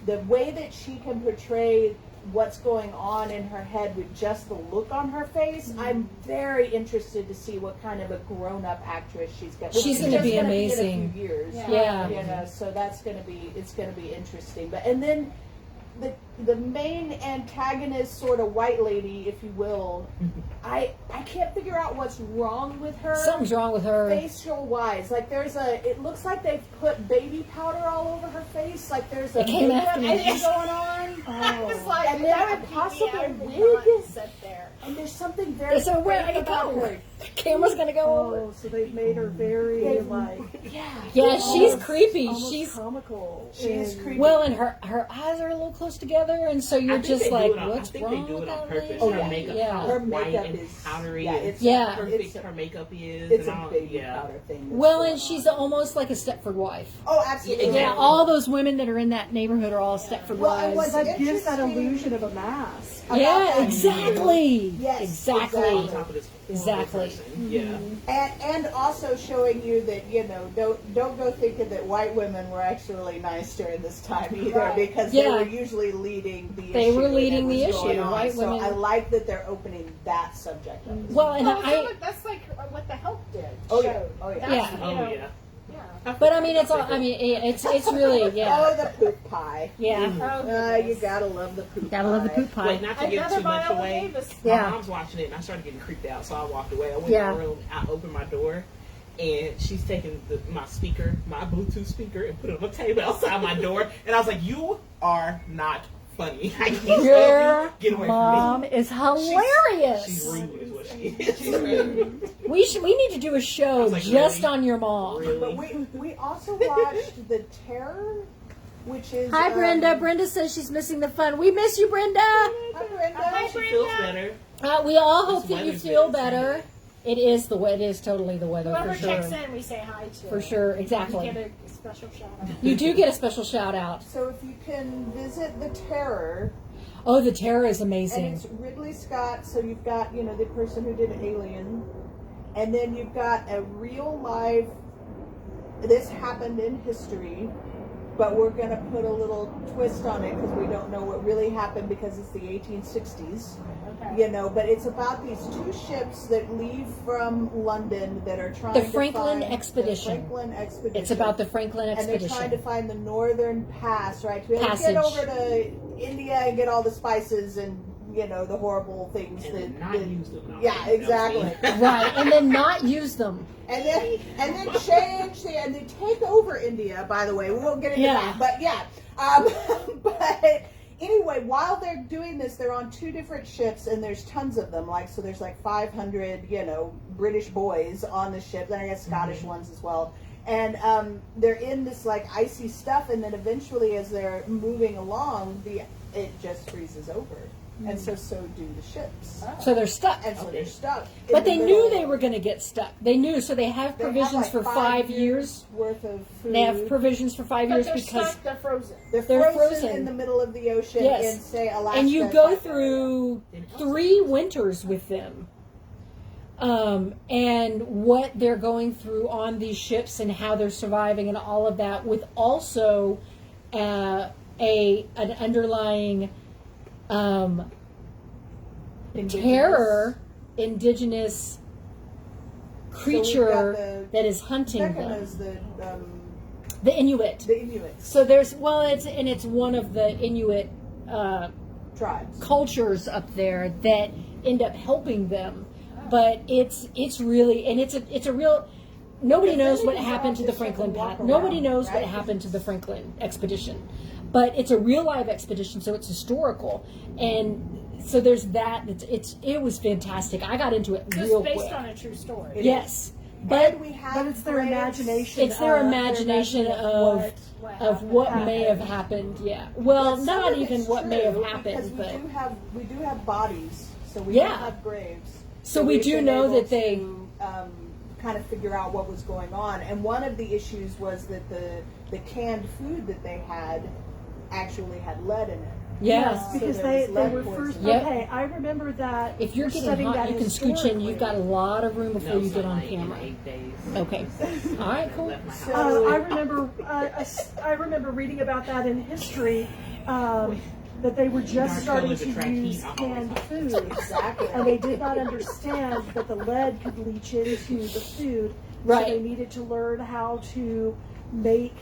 the way that she can portray what's going on in her head with just the look on her face, I'm very interested to see what kind of a grown-up actress she's going to be. She's gonna be In amazing. a few years. Yeah. So it's going to be interesting. But and then the main antagonist, sort of white lady, if you will, I can't figure out what's wrong with her. Something's wrong with her. Facial wise, like it looks like they've put baby powder all over her face. Like there's a It came makeup after me. thing going on. I was like, And then that a would be possible me. I would wig not is- sit there. And there's something very So where fake I about go? her. The camera's gonna go over. Oh, so they've made her very like Yeah, she's almost- creepy. almost She's comical. She's And- creepy. well, and her eyes are a little close together, and so you're I think just they do like, it on- what's I think wrong they do with it on that purpose. lady? Oh, Her yeah. makeup, Yeah. how Her white makeup and is powdery, yeah, and it's Yeah. perfect It's her makeup is. it's and a all, baby yeah. powder thing. that's Well, going and she's on. almost like a Stepford wife. Oh, absolutely. Yeah, Yeah, all those women that are in that neighborhood are all Stepford Well, and wives. what's That gives that interesting- illusion of a mask. about Yeah, that. exactly. Yes, exactly. On exactly. top of this horrible Exactly. person. Yeah. And also showing you that don't go thinking that white women were actually nice during this time either, Right. because Yeah. they were usually leading the issue. They were and leading it the was going issue. on. White so women- I like that they're opening that subject up. Well, and That's like what the Help did. Oh, yeah. showed. Oh, yeah. That's, Yeah. you Oh know, yeah. but I mean, it's all. I mean, it's really yeah, Oh, the poop pie. yeah. Oh, You goodness. gotta love the poop pie. Gotta love the poop pie. Wait, not to give Another too much Viola away. Davis. My Yeah. mom's watching it, and I started getting creeped out, so I walked away. I went Yeah. in the room, I opened my door, and she's taking my speaker, my Bluetooth speaker, and put it on the table outside my door. And I was like, "You are not funny. I can't Your get away mom from me." is hilarious. She's rude, is what she is. She's rude. We need to do a I show was like, just really? on your mom. But Really? we also watched The Terror, which is Hi, Brenda. Brenda says she's missing the fun. We miss you, Brenda. Hi, Brenda. Hi, She feels better. We all hope This that you weather's feel better. better. It is it is totally the weather Whoever for sure. checks in, we say hi to. For sure, You exactly. get a special shout out. You do get a special shout out. So if you can visit The Terror, Oh, the terror is and amazing. it's Ridley Scott, so you've got, the person who did Alien, and then you've got a real life, this happened in history, but we're going to put a little twist on it because we don't know what really happened because it's the 1860s. Okay. But it's about these two ships that leave from London that are trying The to Franklin find Expedition. The Franklin Expedition. It's about the Franklin And they're trying to Expedition. find the northern pass, right? To be able to Passage. get over to India and get all the spices and, the horrible things And that. not that- use them. Yeah, exactly. Right, and then not use them. And then change and they take over India, by the way. We won't get into Yeah. that. But yeah. But anyway, while they're doing this, they're on two different ships and there's tons of them. So there's 500, British boys on the ship. Then I guess Scottish ones as well. And they're in this icy stuff, and then eventually as they're moving along, it just freezes over. And so do the ships. So they're stuck. And so they're stuck. in But the they knew middle. they were going to get stuck. They knew, so they have They have, provisions for 5 years. worth of food. They have provisions for 5 But years they're because stuck, they're frozen. They're they're frozen, frozen. in the middle of the ocean Yes. in, say, Alaska. and you go type through 3 winters with them. And what they're going through on these ships and how they're surviving and all of that, with also an underlying terror, indigenous creature that is hunting Becca them. knows The Inuit. the Inuits So there's it's one of the Inuit tribes. cultures up there that end up helping them, but it's really, and it's a real. Nobody knows what happened to the Franklin Nobody knows what happened to the Franklin expedition, but it's a real live expedition, so it's historical, and so there's that. It was fantastic. I got into it Just real based quick. on a true story. Yes, But but it's their imagination. it's their imagination of what may have happened. Yeah. Well, But some not of it's even what may have true, happened, because but we do have bodies, so we Yeah. do have graves. So we we've do been know able that they- to, kind of figure out what was going on. And one of the issues was that the canned food that they had actually had lead in it. yes. So Because there they was lead were poisoning. first. Yep. Okay, I remember that. If you're we're getting studying hot, that you can scooch in. You've got a historically. lot of room before you get on sunlight in camera. 8 days. Okay. All right, cool. Left my house. So- I remember reading about that in history, that they were just starting to use canned food, Exactly. and they did not understand that the lead could leach into the food. Right. So they needed to learn how to make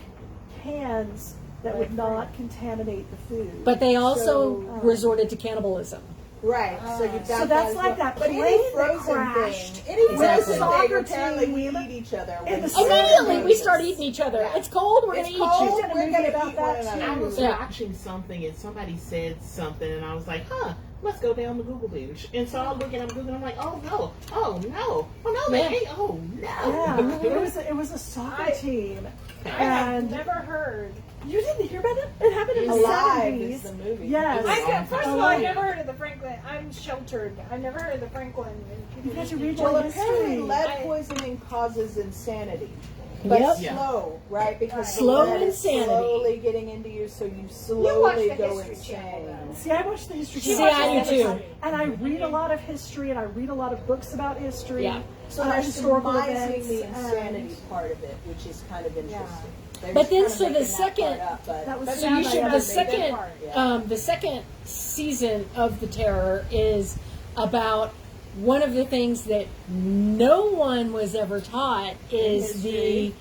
cans that would not contaminate the food. But they also So, resorted to cannibalism. Right, so you've got So that that's as like well. that But plane any that frozen crashed. thing, any Exactly. frozen Soccer thing, apparently we team eat each other. in the Immediately, we 70s. start eating each other. Yeah. It's cold. We're It's gonna eat cold, you. did a we're movie gonna about eat that, one too. I another. was Yeah. watching something and somebody said something and I was like, let's go down the Google binge. And so I'm looking, I'm like, oh no, they Yeah. ate, oh no. Yeah, it was a soccer team, I have and never heard. you didn't hear about it. It happened in the Alive 70s. is the movie. Yes. First of all, Oh. I never heard of the Franklin. I'm sheltered. I've never heard of the Franklin. You had to read Well, your apparently history. lead poisoning causes insanity. But Yep. slow, right? Because Slow the lead is insanity. slowly getting into you, so you watch slowly the go History Channel, insane. though. See, I watch the History See, Channel. I do too. And I read a lot of history, and I read a lot of books about history. Yeah. So they're historical surmising events. the and insanity part of it, which is kind of interesting. They But was then, kind of so the making that second- part up, but that was But So now you they should. have The a big second, part, yeah. the second season of The Terror is about one of the things that no one was ever taught is the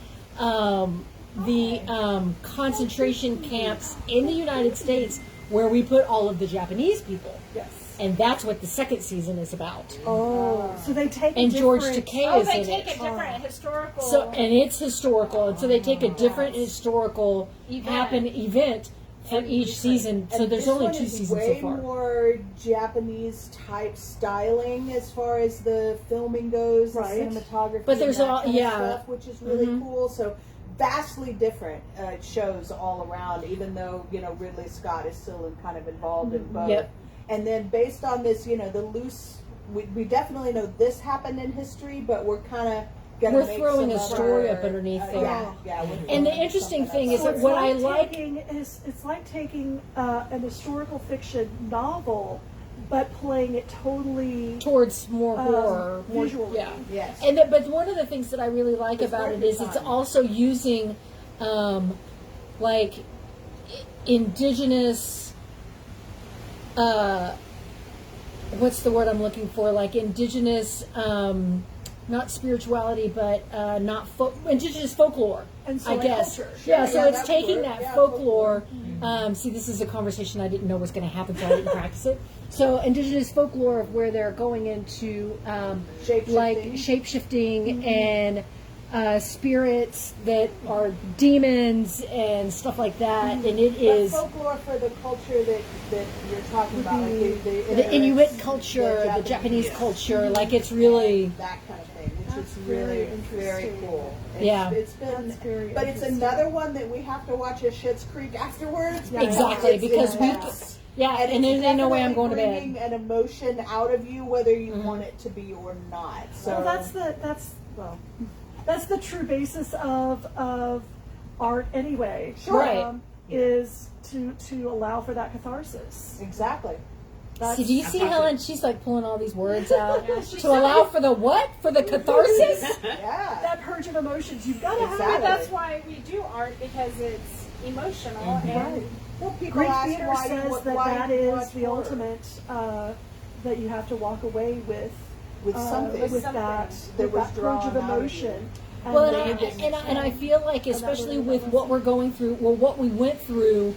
concentration camps in the United States where we put all of the Japanese people, Yes. and that's what the second season is about. Oh, so they take And George different- Takei Oh, is they in take it. a different historical. So, and it's historical, and so they take a different historical event for each season. So and there's this only one 2 is seasons so way far. more Japanese type styling as far as the filming goes, Right. the cinematography, But there's and that all- kind of yeah. stuff, which is really Mhm. cool. So vastly different shows all around, even though Ridley Scott is still kind of involved in both. Yep. And then based on this, the loose, we definitely know this happened in history, but we're kind of We're throwing a story up underneath there. Yeah. we're And the throwing interesting something thing up. is that what I like- it's like taking an historical fiction novel, but playing it totally Towards more horror, more, visually. yeah. Yes. And but one of the things that I really like It's about worth it your is it's time. also using, like, indigenous. What's the word I'm looking for? Like indigenous, not spirituality, but not indigenous folklore. And so I like guess. culture. Yeah, so Yeah, it's that would taking work. that Yeah, folklore. See, this is a conversation I didn't know was going to happen, so I didn't practice it. So, indigenous folklore of where they're going into like shape shifting and spirits that are demons and stuff like that. And it But is folklore for the culture that you're talking about, like the Inuit culture, the Japanese culture. Like it's really. that kind of thing, which That's is really very very interesting. cool. Yeah. It's been, That's very but it's interesting. another one that we have to watch at Schitt's Creek afterwards. Yeah. because Exactly, it's because we- intense. Yeah, and it's there's no way I'm definitely going to bed. bringing an emotion out of you, whether you Mm-hmm. want it to be or not. So Well, that's the true basis of art anyway. Sure. Right. Is to allow for that catharsis. exactly. See, do you see Helen? She's like pulling all these words out Yeah, she's to allow for the what? For the catharsis? Yeah. That purge of emotions. You've got to have Exactly. it. That's why we do art, because it's emotional and Well, people Greek ask theater why says you, that why that you is watch the horror. ultimate that you have to walk away with something. with something that that was purge of drawn out of you. emotion. Well, that you and I feel like, especially with what we're going through, well, what we went through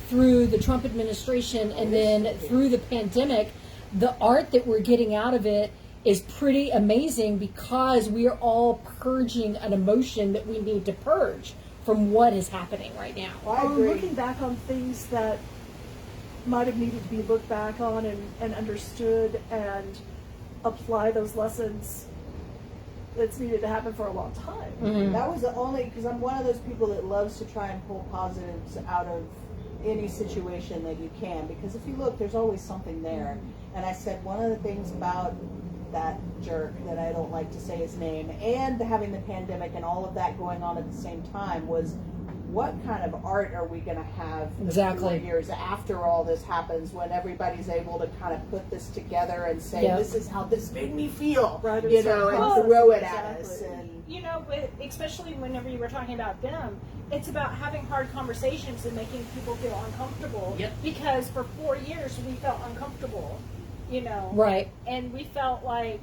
the Trump administration and then through the pandemic, the art that we're getting out of it is pretty amazing because we are all purging an emotion that we need to purge from what is happening right now. Well, I or agree. looking back on things that might have needed to be looked back on and understood and apply those lessons that's needed to happen for a long time. Mm-hmm. That was the only, because I'm one of those people that loves to try and pull positives out of any situation that you can, because if you look, there's always something there. And I said one of the things about that jerk, that I don't like to say his name, and having the pandemic and all of that going on at the same time, was what kind of art are we going to have Exactly. 4 years after all this happens, when everybody's able to kind of put this together and say, Yep. this is how this made me feel, Right, you know, and exactly. throw it at Exactly. us. And You know, but especially whenever you were talking about them, it's about having hard conversations and making people feel uncomfortable. Yep. Because for 4 years we felt uncomfortable, you know. Right. And we felt like,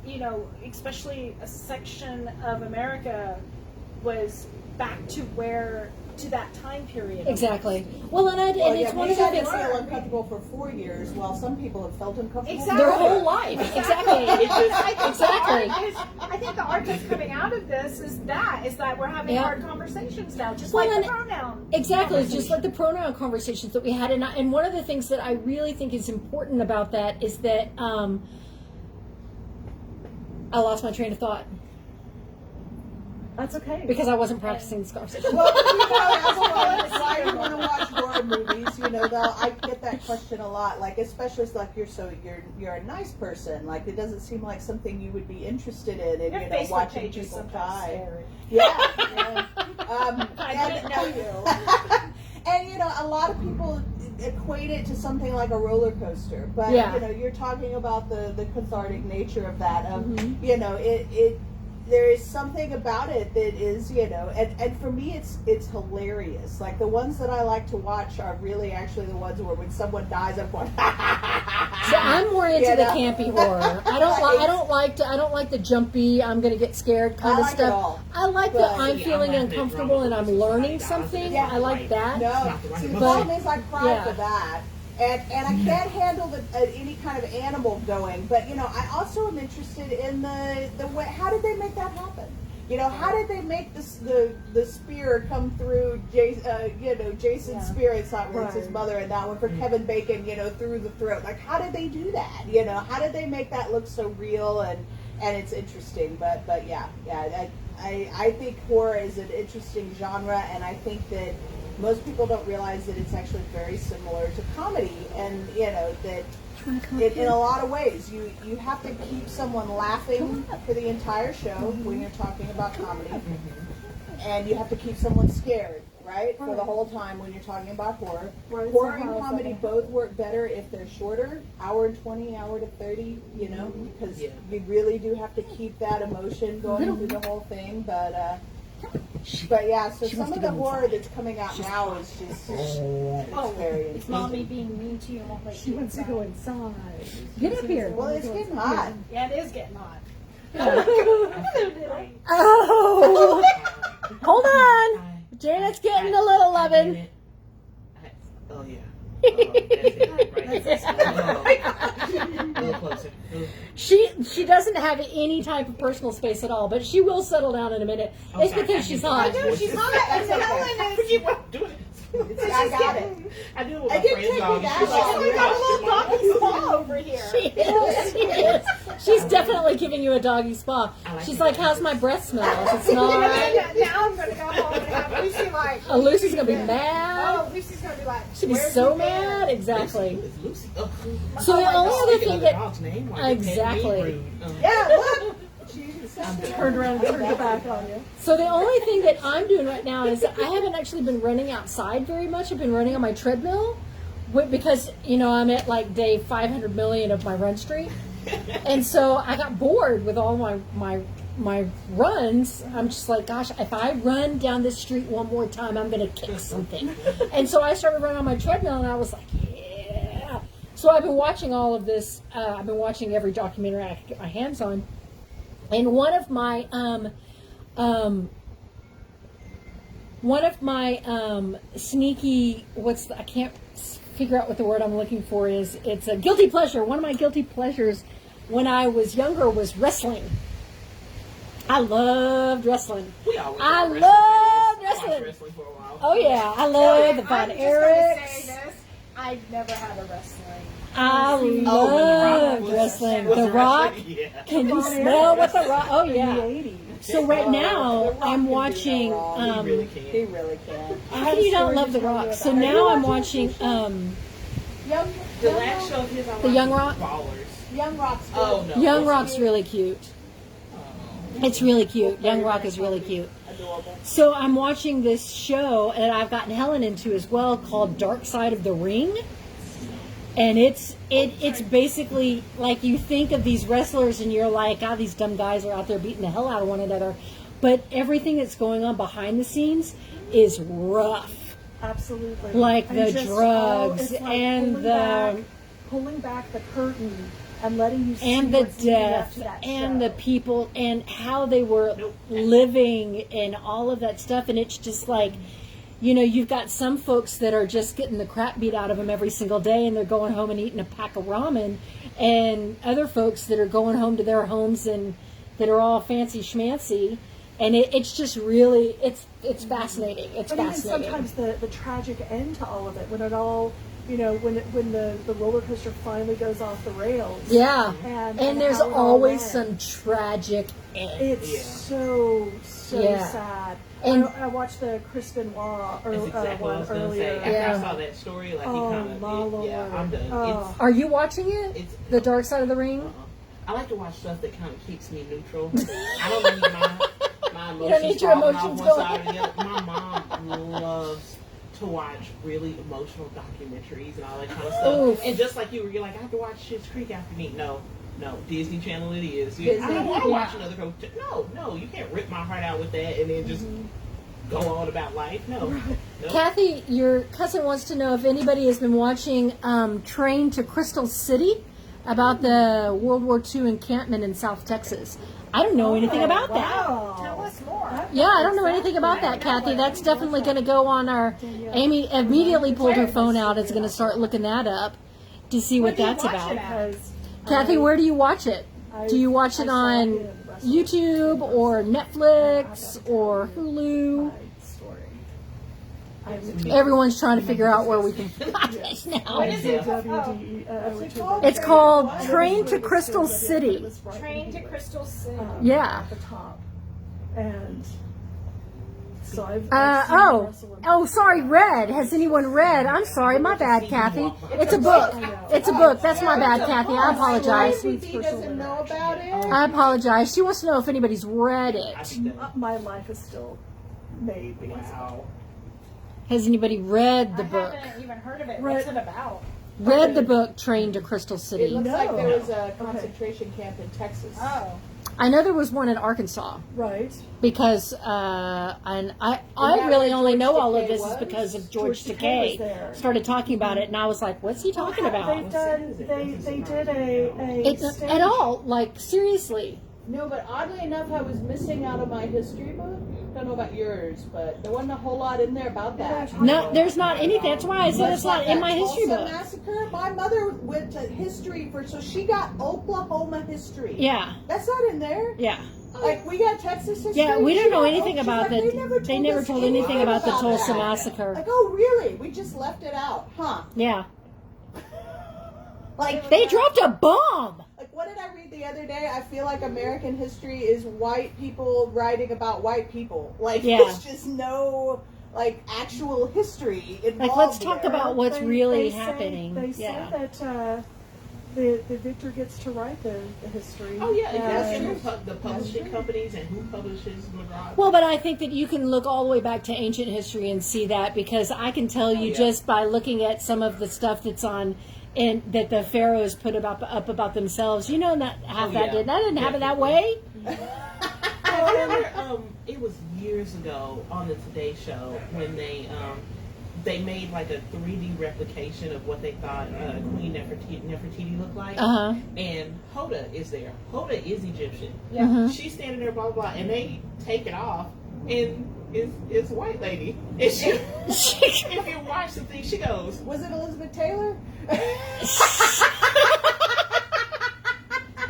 you know, especially a section of America was back to that time period. Exactly. Well, and well, it's yeah, one we of the had to things. feel uncomfortable for 4 years, while some people have felt uncomfortable Exactly. Their whole life. Exactly. Exactly. I think the art that's coming out of this is that we're having Yeah. hard conversations now, just Well, like the and- pronoun. Exactly, it's just like the pronoun conversations that we had, and one of the things that I really think is important about that is that I lost my train of thought That's okay. because I wasn't practicing this conversation. Well, you know, that's why you want to watch horror movies. You know, I get that question a lot. Like, especially it's like you're a nice person. Like, it doesn't seem like something you would be interested in. Your You know, Facebook watching page is people sometimes die. scary. Yeah. I didn't know you. And you know, a lot of people equate it to something like a roller coaster, but Yeah. you know, you're talking about the cathartic nature of that. Mm-hmm. You know, it there is something about it that is, you know, and for me it's hilarious. Like, the ones that I like to watch are really actually the ones where when someone dies, I'm going. So I'm more into You the know? campy horror. I don't like the jumpy, I'm gonna get scared kind I of like it stuff. all. I like But- that I'm See, feeling I'm laughing at uncomfortable and I'm drama learning versus something. Yeah. I like that. No, not the right see, the emotion. problem is I cry Yeah. for that. And I can't handle any kind of animal going, but you know, I also am interested in the way. How did they make that happen? You know, how did they make the spear come through? Jason's spear. It's not really, it's his Right. mother, and that one for Kevin Bacon. You know, through the throat. Like, how did they do that? You know, how did they make that look so real? And it's interesting. But yeah. I think horror is an interesting genre, and I think that most people don't realize that it's actually very similar to comedy, and you know that in a lot of ways you have to keep someone laughing for the entire show when you're talking about comedy, and you have to keep someone scared, right, for the whole time when you're talking about horror. Right, Horror and somehow, comedy both work better if they're shorter, hour and 20, hour to 30, you know, because Yeah. you really do have to keep that emotion going through the whole thing. But yeah, so some of the horror that's coming out now is just it's very It's mommy being mean to you and won't let She you wants to inside. go inside. Get up here. well, it's getting hot. Yeah, it is getting hot. Oh, hold on. Hi. Janet's getting a little I loving. did it. Oh yeah. Oh, that's it. Right there. A little closer. She doesn't have any type of personal space at all, but she will settle down in a minute. It's Okay, because she's hot. She's hot. That's And okay. Helen is. She wasn't doing it. I got it. I do it with I my didn't friend's take dog. you that She's long. just- We got a little doggy spa over here. She is. She is. She's definitely giving you a doggy spa. I like She's it. like, "How's my breath smell?" If it's not, Now I'm going to go home and have Lucy like. oh, Lucy's gonna be mad. Oh, Lucy's going to be like. She'd be "Where's so you been?" mad. Exactly. Lucy, who is Lucy? Oh. So the only other Speaking thing of the that dog's name, why you Exactly. can't be rude? Yeah, look. Turned around and turned her back on you. So the only thing that I'm doing right now is I haven't actually been running outside very much. I've been running on my treadmill because, you know, I'm at like day 500 million of my run streak. And so I got bored with all my runs. I'm just like, gosh, if I run down this street one more time, I'm going to kick something. And so I started running on my treadmill and I was like, yeah. So I've been watching all of this. I've been watching every documentary I could get my hands on. And one of my sneaky, I can't figure out what the word I'm looking for is. It's a guilty pleasure. One of my guilty pleasures when I was younger was wrestling. I loved wrestling. I loved wrestling. Wrestling for a while. Oh yeah, I love the Von I'm Erichs. just gonna say this. I've never had a wrestling. I when The love Rock wrestling. was The Rock. wrestling, yeah. Can you smell what the Rock? Oh In yeah. the 80s. So right now The Rock I'm can do no watching. wrong. He really can. He really can. How do you not love The Rock? So now I'm watching The last show of his, I The Young Rock? Ballers. Young Rock's good. Oh no. Young Rock's really cute. It's really cute. Young Rock is really cute. Adorable. So I'm watching this show that I've gotten Helen into as well called Dark Side of the Ring. And it's basically like you think of these wrestlers and you're like, God, these dumb guys are out there beating the hell out of one another. But everything that's going on behind the scenes is rough. Absolutely. Like And the just drugs it's like and pulling back the curtain and letting you see and the what's leading up death to that and show. the people and how they were Nope. living and all of that stuff. And it's just like, you know, you've got some folks that are just getting the crap beat out of them every single day and they're going home and eating a pack of ramen, and other folks that are going home to their homes and that are all fancy schmancy. And it's just really, it's fascinating. It's But even fascinating. sometimes the tragic end to all of it, when it all, you know, when the roller coaster finally goes off the rails. Yeah. And There's how it all always ends. some tragic end. It's Yeah. so Yeah. sad. And- I watched the Chris Benoit That's exactly what I one was gonna earlier. say. After Yeah. I saw that story, like Oh, he kind my of, yeah, Lord. I'm done. Oh. Are you watching it? It's The Dark Side of the Ring? I like to watch stuff that kind of keeps me neutral. I don't need my emotions. You don't need your falling off emotions one going. side or the other. My mom loves to watch really emotional documentaries and all that kind of stuff. Oof. And just like you're like, I have to watch Schitt's Creek after me. No, Disney Channel it is. Disney. I don't want to Yeah. watch another No, you can't rip my heart out with that and then just go on about life. No. Nope. Kathy, your cousin wants to know if anybody has been watching Train to Crystal City about the World War II encampment in South Texas. I don't know anything about that. Tell us more. Yeah, I don't know anything about that, Kathy. That's definitely going to go on our... Amy immediately pulled her phone out. Is going to start looking that up to see what do you that's watch about. it at? Because Kathy, where do you watch it? Do you watch it on YouTube or Netflix or Hulu? Everyone's trying to figure out where we can find it now. What is it? It's called Train to Crystal City. Train to Crystal City. Yeah. At the top. And so I've seen Oh, sorry, Red. Has anyone read? I'm sorry, my bad, Kathy. It's a book. It's a book. That's my bad, Kathy. I apologize. IPD doesn't know about it. I apologize. She wants to know if anybody's read I it. think that- my life is still made because Wow. Has anybody read the I book? haven't even heard of it. Right. What's it about? Read the book Train to Crystal It City. looks like there No. was a concentration camp in Texas. Oh. I know there was one in Arkansas right. because and I that really where only George know all of Takei this is was? because of George George Takei Takei was there. started talking about it, and I was like, "What's he talking about?" They've done. They did a It's stage. at all, like seriously. No, but oddly enough, I was missing out on my history book. Don't know about yours, but there wasn't a whole lot in there about that. No, there's not anything. That's why I said it's not in my history Tulsa book. Massacre. My mother went to history so she got Oklahoma history. Yeah, That's not in there. yeah. Like we got Texas history. Yeah, we She don't know got anything she's about like, that. They never told us anything about the Tulsa that. Massacre. Like, oh really? We just left it out, huh? Yeah, Like they dropped a bomb. Like, what did I read the other day? I feel like American history is white people writing about white people. Like, Yeah. there's just no, like, actual history involved. Like, let's talk there. about what's They- really they say- happening. They say Yeah. that the victor gets to write the history. Oh yeah, That's and true. the publishing true. companies and who publishes McGraw. Well, but I think that you can look all the way back to ancient history and see that, because I can tell you yeah. just by looking at some of the stuff that's on and that the pharaohs put up about themselves. You know, not half Oh, that yeah. didn't happen that Definitely. way. I remember it was years ago on the Today Show when they they made like a 3D replication of what they thought Queen Nefertiti looked like. And Hoda is there. Hoda is Egyptian. She's standing there, blah, blah, blah, and they take it off, and it's a white lady. And she, if you watch the thing, she goes, Was it Elizabeth Taylor?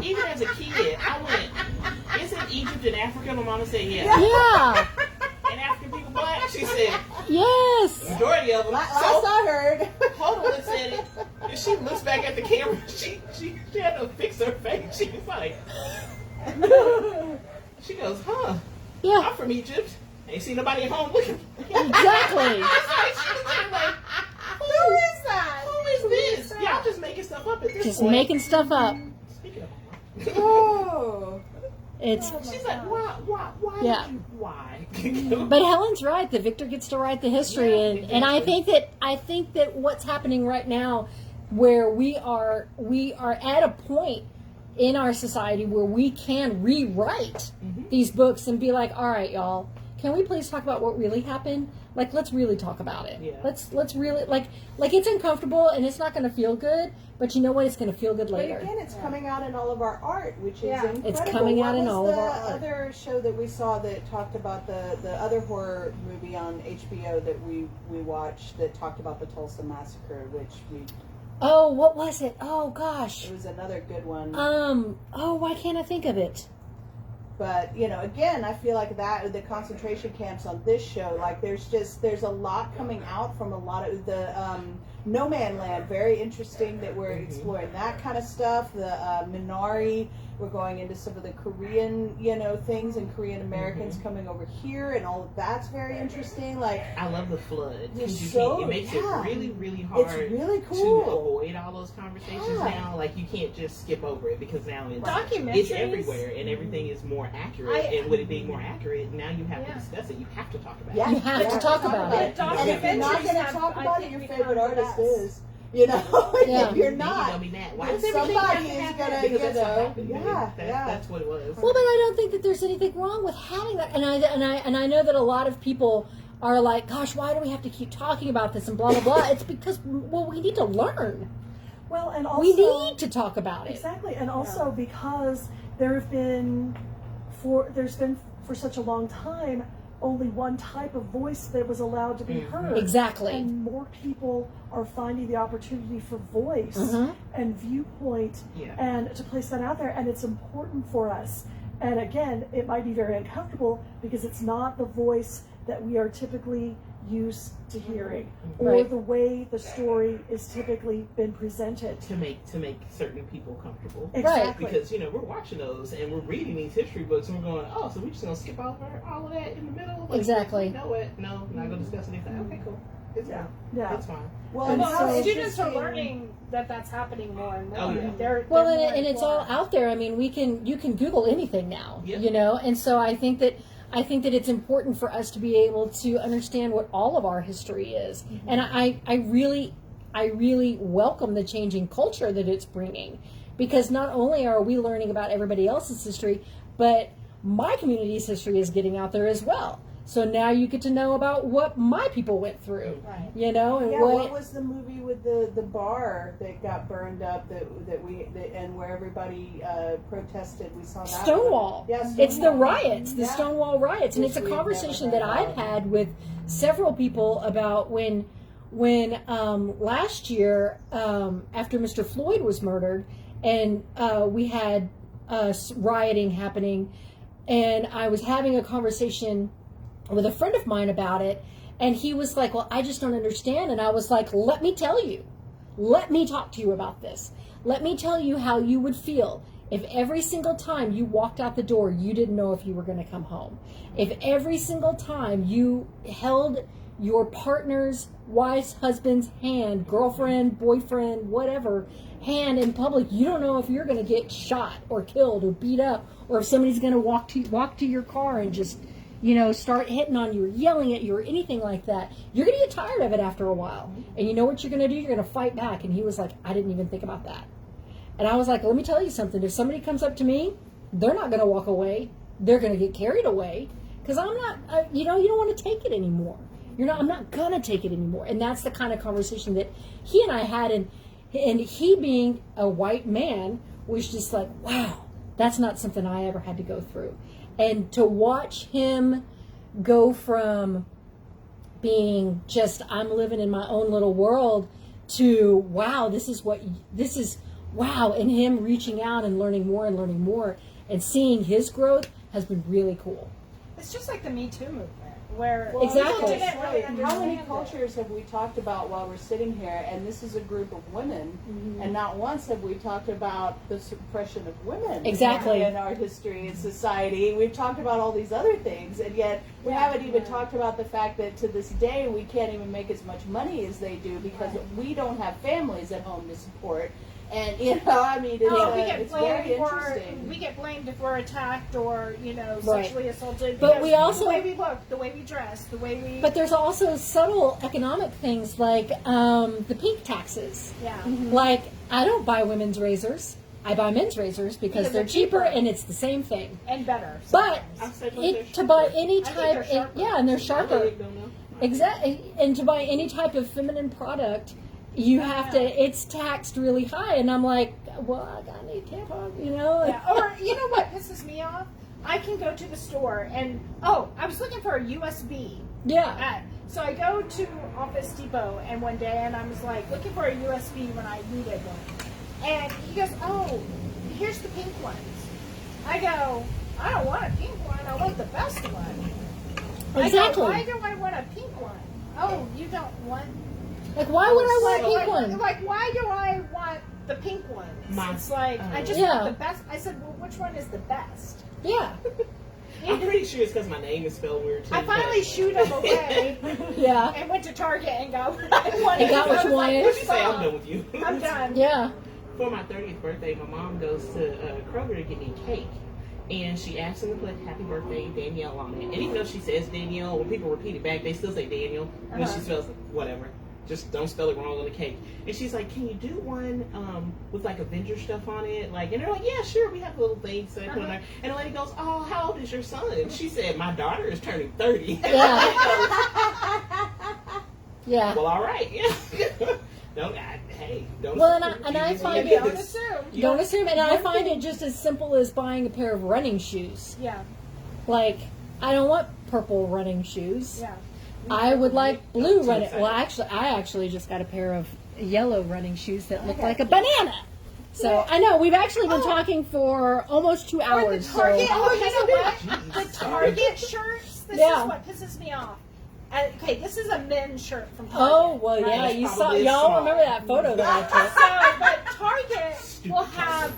even as a kid, I went, isn't Egypt in Africa? My mama said, yeah. Yeah. And African people black? She said, Yes. majority of them. Last I heard. Hoda looks at it, and she looks back at the camera. She had to fix her face. She was like, she goes, huh? Yeah. I'm from Egypt. Ain't seen nobody at home looking. Exactly. Who is that? Who is this? Y'all just making stuff up at this Just point. making stuff up. Speaking of, Oh. It's. she's like, why? Yeah. Did you, why? But Helen's right. The victor gets to write the history, Yeah, and I think that what's happening right now, where we are at a point in our society where we can rewrite these books and be like, all right, y'all, can we please talk about what really happened? Like, let's really talk about it. Yeah. Let's really like it's uncomfortable and it's not going to feel good, but you know what? It's going to feel good But later. again, it's coming out in all of our art, which is incredible. It's coming out in all of our art. What was the other show that we saw that talked about the other horror movie on HBO that we watched that talked about the Tulsa Massacre, which we... Oh, what was it? Oh gosh. It was another good one. Oh, why can't I think of it? But, you know, again, I feel like that, the concentration camps on this show, like there's a lot coming out from a lot of the No Man Land, very interesting that we're exploring that kind of stuff. The Minari, we're going into some of the Korean, things, and Korean Americans coming over here, and all of that's very interesting. Like, I love the flood. it makes it really, really hard It's really cool. to avoid all those conversations now. Like, you can't just skip over it because now it's Documentaries. everywhere and everything is more accurate. And with it being more accurate, now you have to discuss it. You have to talk about Yeah, it. You have to talk about it. And if you're not going to Documentaries talk have- about I it, your think favorite we covered artist that. is. If you're Maybe not, they'll be mad. Why then does everything somebody have is to gonna, happen? Because that's what happened. yeah. That's what it was. Well, but I don't think that there's anything wrong with having that. And I know that a lot of people are like, gosh, why do we have to keep talking about this and blah, blah, blah. It's because, we need to learn. Well, and also We need to talk about it. exactly, and also because there's been for such a long time only one type of voice that was allowed to be heard. Exactly. And more people are finding the opportunity for voice and viewpoint and to place that out there, and it's important for us. And again, it might be very uncomfortable because it's not the voice that we are typically used to hearing, or Right. the way the story is typically been presented. To make certain people comfortable. Exactly. Because, we're watching those and we're reading these history books and we're going, oh, so we're just going to skip over all of that in the middle? Like, Exactly. You know what? No, not going to discuss anything. Okay, cool. It's fine. Yeah. It's fine. well, And and so- how Students are interesting- learning that that's happening more and more. Oh, yeah. They're Well, more and it's all informed. out there. I mean, you can Google anything now, Yeah. and so I think that it's important for us to be able to understand what all of our history is. And I really welcome the changing culture that it's bringing, because not only are we learning about everybody else's history, but my community's history is getting out there as well. So now you get to know about what my people went through, Right. and what was the movie with the bar that got burned up and where everybody protested? We saw that Stonewall. one. Yeah, It's the Stonewall. riots, the Yeah. Stonewall riots, and Which it's a we've conversation never that heard I've about. had with several people about when last year, after Mr. Floyd was murdered, and we had rioting happening, and I was having a conversation with a friend of mine about it, and he was like, well, I just don't understand. And I was like, let me tell you. Let me talk to you about this. Let me tell you how you would feel if every single time you walked out the door, you didn't know if you were going to come home. If every single time you held your partner's, wife's, husband's hand, girlfriend, boyfriend, whatever, hand in public, you don't know if you're going to get shot or killed or beat up, or if somebody's going to walk to your car and just start hitting on you or yelling at you or anything like that. You're going to get tired of it after a while. And you know what you're going to do? You're going to fight back. And he was like, I didn't even think about that. And I was like, let me tell you something. If somebody comes up to me, they're not going to walk away. They're going to get carried away. Because I'm not, you don't want to take it anymore. I'm not gonna take it anymore. And that's the kind of conversation that he and I had, and he being a white man was just like, wow, that's not something I ever had to go through. And to watch him go from being just, I'm living in my own little world, to wow, wow, and him reaching out and learning more and seeing his growth has been really cool. It's just like the Me Too movement, where Exactly. people didn't really How understand many it. cultures have we talked about while we're sitting here? And this is a group of women, and not once have we talked about the suppression of women. Exactly. In our history and society, we've talked about all these other things, and yet we haven't even talked about the fact that to this day we can't even make as much money as they do because we don't have families at home to support. And we get it's very interesting. We get blamed if we're attacked or Right. sexually assaulted. But because we also- the way we look, the way we dress, the way we. But there's also subtle economic things like the pink taxes. yeah. Like, I don't buy women's razors. I buy men's razors because they're cheaper and it's the same thing. And better. But I said, well, to buy they're any I think they're type, sharper. and they're sharper. don't know. Exactly. And to buy any type of feminine product, you have to, it's taxed really high. And I'm like, well, I need tampon, Yeah. Or you know what pisses me off? I can go to the store and I was looking for a USB. Yeah. So I go to Office Depot and one day and I was like looking for a USB when I needed one. And he goes, oh, here's the pink ones. I go, I don't want a pink one. I want the best one. Exactly. I go, why do I want a pink one? Oh, you don't want. Like, why would I want a pink one? Like, why do I want the pink ones? It's like, I just Yeah. want the best. I said, well, which one is the best? Yeah. I'm pretty sure it's because my name is spelled weird too. I finally shooed him away Yeah. and went to Target and got what I wanted. And got what I was you wanted. What'd you say? I'm done with you. I'm done. Yeah. For my 30th birthday, my mom goes to Kroger to get me cake. And she asked him to put happy birthday Danielle on it. And even though she says Danielle, when people repeat it back, they still say Daniel. When she spells it, whatever. Just don't spell it wrong on the cake. And she's like, can you do one with like Avenger stuff on it? Like, and they're like, yeah, sure. We have little things. So they put on there. And the lady goes, oh, how old is your son? She said, my daughter is turning 30. Yeah. Yeah. Well, all right. Yeah. Don't. Well, and I find it. Don't assume. Don't assume. And I find it just as simple as buying a pair of running shoes. Yeah. Like, I don't want purple running shoes. Yeah. I would like blue Too running. excited. Well, I actually just got a pair of yellow running shoes that look like a banana. So I know we've actually been talking for almost 2 Or the hours. Target. So Oh, you know what? Jeez. The Target shirts. This Yeah. is what pisses me off. Okay, this is a men's shirt from Target. oh well, right? yeah, It's you saw. probably Y'all small. remember that photo that I took? So, but Target will have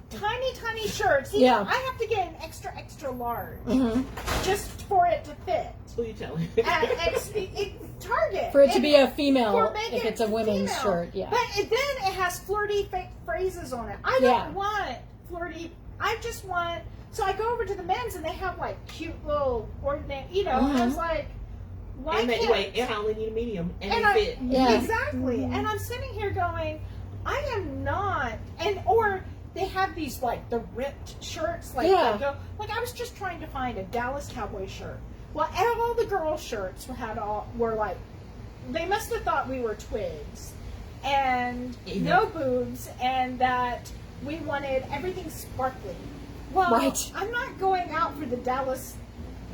tiny shirts. Even Yeah. I have to get an extra large Mhm. just for it to fit. Who you telling? Target. For it to be a For female, make if it it's a women's female. shirt, yeah. But then it has flirty phrases on it. I Yeah. don't want flirty. I just want. So I go over to the men's and they have like cute little ordinary. And I was like, why and can't? wait, and I only need a medium, and And they fit. Yeah. Exactly. And I'm sitting here going, I am not. Or they have these like the ripped shirts, like Yeah. that go. Like I was just trying to find a Dallas Cowboy shirt. Well, all the girls' shirts were like, they must have thought we were twigs, and no boobs, and that we wanted everything sparkly. Well, Right. I'm not going out for the Dallas,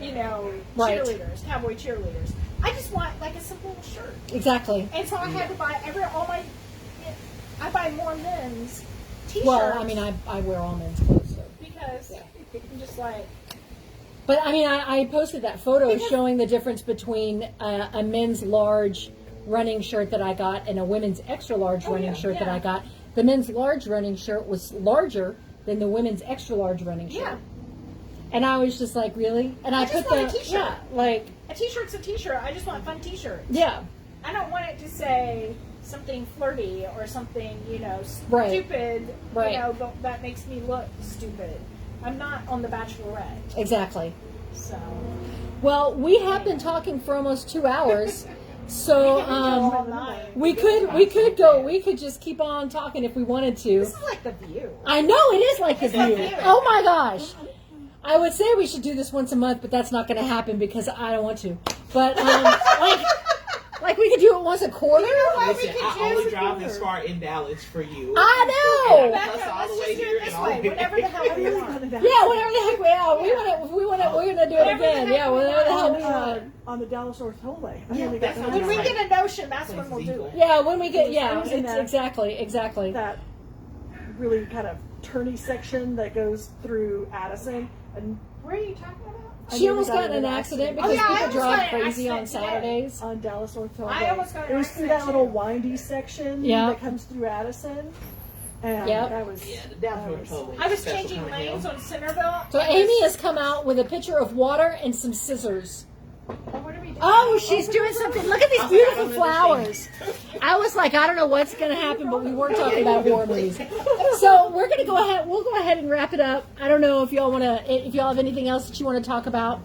Right. cheerleaders, cowboy cheerleaders. I just want like a simple shirt. Exactly. And so I had to buy I buy more men's t-shirts. Well, I mean, I wear all men's clothes, so. because I'm just like, But I mean, I posted that photo showing the difference between a men's large running shirt that I got and a women's extra large running shirt that I got. The men's large running shirt was larger than the women's extra large running shirt. yeah, And I was just like, really? And I just put want a t-shirt. yeah, like, a t-shirt's a t-shirt. I just want fun t-shirts. yeah, I don't want it to say something flirty or something, Right. stupid. Right. That makes me look stupid. I'm not on The Bachelorette, exactly. so. Well, we have been talking for almost 2 hours. So all night. we could just keep on talking if we wanted to. This is like The View. I know it is like the The View. View. Oh my gosh. I would say we should do this once a month, but that's not going to happen because I don't want to. But like we could do it once a quarter. Listen, I only drive this far in Dallas for you. I know. Plus all the way here and all the way Whatever the hell we want. Yeah, whatever the heck we are. We're gonna do it again. Yeah, whatever the hell we want. On the Dallas North Tollway. Yeah, that's how When we Right. get a notion, that's when we'll do it. Yeah, when we get Using that- exactly. That really kind of turny section that goes through Addison. And Where are you talking about? She almost got in an accident because Oh, yeah, I people almost drive got in an crazy on accident today. Saturdays. on Dallas North Tollway. I almost got in It an was through accident, that little too. windy section Yeah. that comes through Addison. And Yep. that was Yeah, the downhill that tollway. I was Special changing kind of lanes hill. on Centerville. So Amy has come out with a pitcher of water and some scissors. Oh, what are we doing? Oh, she's doing something. Look at these I beautiful don't flowers. I was like, I don't know what's going to happen, but we weren't talking about horror movies. So we're going to go ahead. We'll go ahead and wrap it up. I don't know if y'all want to. If y'all have anything else that you want to talk about.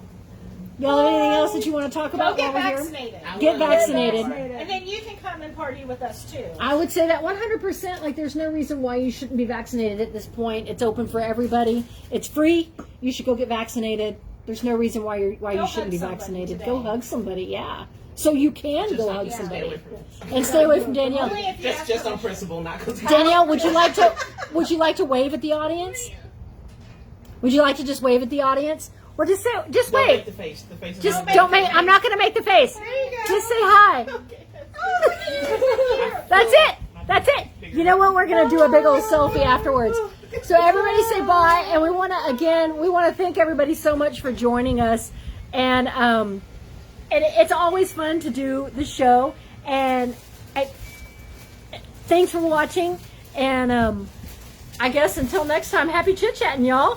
Y'all have anything else that you want to talk Go about get while we're here? vaccinated. Get vaccinated. And then you can come and party with us too. I would say that 100%. Like, there's no reason why you shouldn't be vaccinated at this point. It's open for everybody. It's free. You should go get vaccinated. There's no reason why you Go shouldn't be hug somebody vaccinated. today. Go hug somebody. Yeah. So you can Just go not- hug yeah, stay somebody away from and stay away from Danielle. Only if you ask Just on permission. principle, not because Danielle, would you like to wave at the audience? Would you like to just wave at the audience? Or just Don't wave. make the face. The face is Just not- don't make. I'm not going to make the face. There you go. Just say hi. Oh, That's it. That's it. You know what? We're going to do a big old selfie afterwards. So everybody say bye, and we want to thank everybody so much for joining us, and it's always fun to do the show, and thanks for watching, and I guess until next time, happy chit-chatting, y'all.